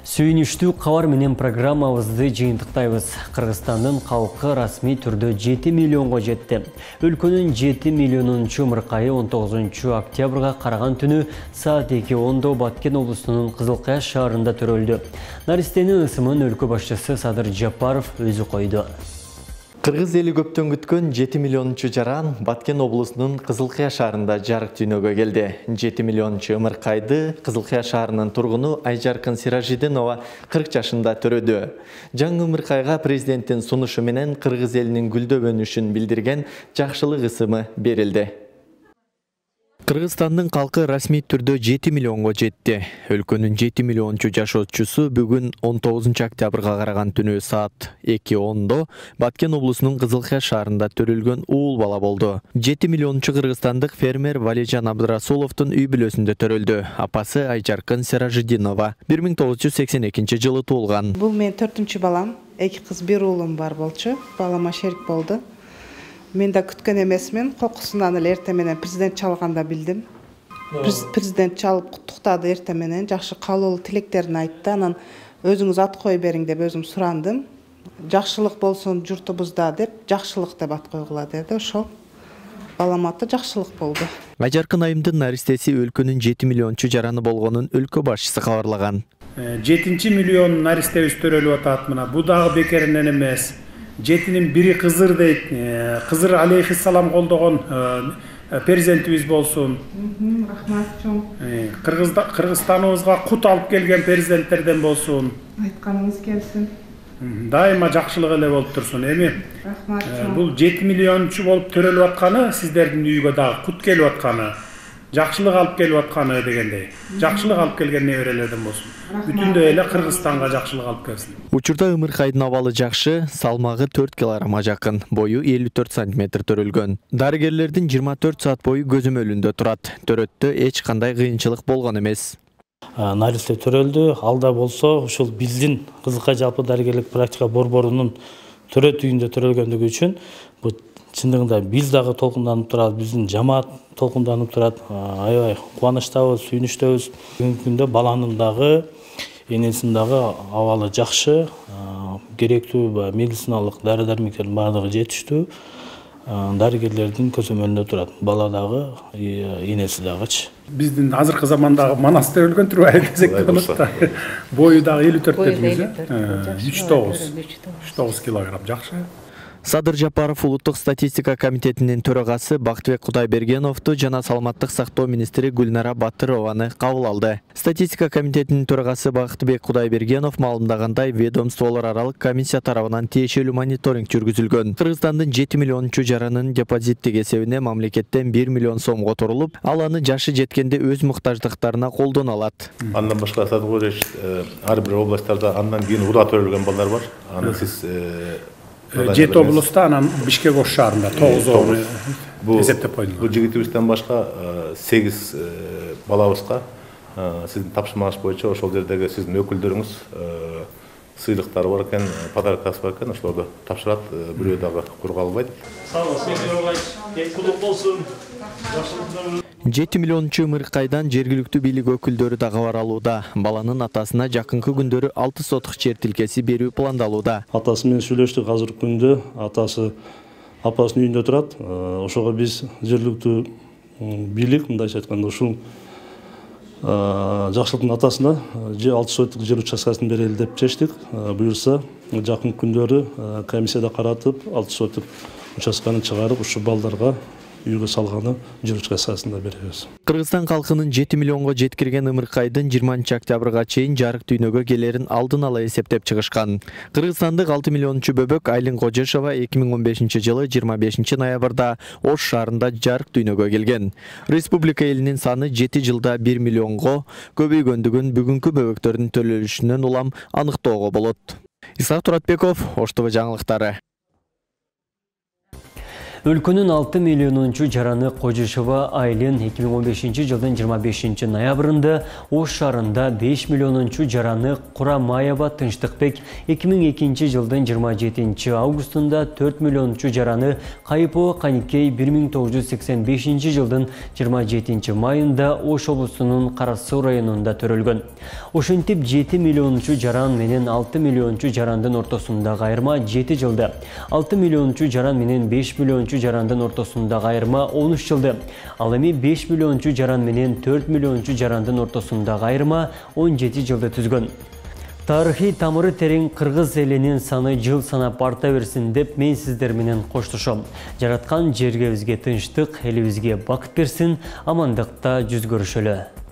Сүйүнүштүү кабар менен программабызды жыйынтыктайбыз. Кыргызстандын калкы расмий түрдө 7 миллионго жетти. Өлкөнүн 7 миллионунчу ымыркайы 19 октябрга караган түнү саат 2:10 Баткен облусунун Кызылкая шаарында төрөлдү. Наристенин ысымын өлкө башчысы Садыр Жапаров өзү койду. Кыргыз эли көптөн күткөн 7 миллиончу жаран Баткен облусунун Кызылкая шаарында жарык дүйнөгө келди. 7 миллиончу ымыркайды Кызылкая шаарынын тургуну Айжаркын Сиражидинова 40 жашында төрөдү. Жаңы ымыркайга президенттин сунушу менен кыргыз элинин гүлдөгөнүшүн билдирген жакшылык ысымы берилди. Кыргызстандын калкы расмий түрдө 7 миллионго жетти. Өлкөнүн 7 миллиончу жашоочусу бүгүн 19 октябрга караган түнү саат 2:10 Баткен облусунун Кызылкая шаарында төрөлгөн уул бала болду. 7 миллиончу кыргызстандык фермер Валижан Абдрасуловдун үй бүлөсүндө төрөлдү. Апасы Айжаркын Сиражидинова 1982 жылы туулган. Бул менин 4-чү балам, 2 кыз, 1 уулум бар болчу. Балама шерик болду. Мен да күткөн эмесмин. Кокусунан эле эртең менен президент чалганда билдим. Президент чалып куттуктады эртең менен, жакшы каалоолуу тилектерин айтты. Анан өзүңүз ат кой бериң деп өзүм сурандым. Жакшылык болсун журтубузда деп, жакшылык деп ат койгула деди. Ошол балам аты жакшылык болду. Айжаркын айымдын наристеси өлкөнүн 7 миллиончу жараны болгонун өлкө башчысы кабарлаган. 7 миллион наристебиз төрөлүп атат мына. Бу дагы бекеринен эмес. 7-нин бири Кызыр дейт. Кызыр алейхиссалам колдогон перзентибиз болсун. Рахмат чоң. Кыргызстаныбызга кут алып келген перзенттерден болсун. Айтканыңыз келсин. Дайыма жакшылык эле болуп турсун. Эми Рахмат чоң. бул 7 миллиончу болуп төрөлүп атканы сиздердин үйгө дагы кут келип атканы, жакшылык алып келип атканы дегендей. Жакшылык алып келген неберелерден болсун. Бүтүндөй эле Кыргызстанга жакшылык алып келсин. Учурда ымыркайдын абалы жакшы, салмагы 4 килограммга жакын, бою 54 сантиметр төрөлгөн. Дарыгерлердин 24 саат бою көзөмөлүндө турат. Төрөттө эч кандай кыйынчылык болгон эмес. Наристе төрөлдү. Алда болсо ушул биздин Кызылкая жалпы дарыгерлик практика борборунун төрөт үйүндө төрөлгөндүгү үчүн бу чындыгында биз дагы толкунданып турат, биздин жамаат толкунданып турат. Аябай кубанычтабыз, сүйүнүчтөбүз. Бүгүнкү күндө баланын дагы энесин дагы абалы жакшы, керектүү медициналык дары-дармектердин баардыгы жетиштүү. Дарыгерлердин көзөмөлүндө турат. Бала дагы, энеси дагычы. Биздин азыркы замандагы манас төрөлгөн турбайбы десек да болот да. Бою дагы 54 дедиңиз, 3,9 килограмм жакшы. Садыр Жапаров улуттук статистика комитетинин төрагасы Бактыбек Кудайбергеновду жана саламаттык сактоо министри Гүлнара Батырованы кабыл алды. Статистика комитетинин төрагасы Бактыбек Кудайбергенов маалымдагандай, ведомстволор аралык комиссия тарабынан тиешелүү мониторинг жүргүзүлгөн. Кыргызстандын 7 миллиончу жаранын депозиттик эсебине мамлекеттен 1 миллион сом которулуп, ал аны жашы жеткенде өз муктаждыктарына колдоно алат. Андан башка Садыр ар бир областтарда андан кийин урда төрөлгөн балдар бар. Аны сиз 7 облуста, анан Бишкек Ош шаарында 9 эсептеп койдуңуз. Бул жигитибизден башка 8 балабызга сиздин тапшырмаңыз боюнча ошол жердеги сиздин өкүлдөрүңүз сыйлыктары бар экен, подаркасы бар экен, ошолорду тапшырат, бирөө дагы кур калбайт. Сау болуңуз, кутлук болсун. 7 миллиончу ымыркайдан жергиликтүү бийлик өкүлдөрү да кабар алууда. Баланын атасына жакынкы күндөрү 6 сотук жер тилкеси берүү пландалууда. Атасы менен сүйлөштүк, азыркы күндө атасы апасынын үйүндө турат. Ошого биз жергиликтүү бийлик, мындайча айтканда, ушул жакшылыктын атасына 6 сотук жер участкасын берели деп чечтик. Буюрса, жакын күндөрү комиссияда каратып, 6 сотук участканы чыгарып, ушул балдарга үйгө салганы жер участкасында беребиз. Кыргызстан калкынын 7 миллионго жеткирген ымыркайдын 20 октябрга чейин жарык дүйнөгө келерин алдын ала эсептеп чыгышкан. Кыргызстандык 6 миллиончу бөбөк Айлин Кожешова 2015 жылы 25 ноябрда Ош шаарында жарык дүйнөгө келген. Республика элинин саны 7 жылда 1 миллионго көбөйгөндүгүн бүгүнкү бөбөктөрдүн төлөлүшүнөн улам аныктоого болот. Исак Туратбеков, Ош ТВ жаңылыктары. Өлкөнүн 6 миллионунчу жараны Кожушева Айлин 2015 жылдын 25 ноябрында Ош шаарында 5 миллионунчу жараны Курамаева Тынчтыкбек 2002 жылдын 27 августунда 4 миллионунчу жараны Кайыпова Каникей 1985 жылдын 27 майында Ош облусунун Кара-Суу районунда төрөлгөн. Ошентип 7 миллионунчу жаран менен 6 миллионунчу жарандын ортосундагы айырма 7 жылды. 6 миллионунчу жаран менен 5 миллионунчу жарандын ортосундагы айырма 13 жылды. Ал эми 5 миллионунчу жаран менен 4 миллионунчу жарандын ортосундагы айырма 17 жылды түзгөн. Тарыхый тамыры терең кыргыз элинин саны жыл санап арта берсин деп мен сиздер менен коштошом. Жараткан жергебизге тынчтык, элибизге бакыт берсин, амандыкта жүз көрүшөлү.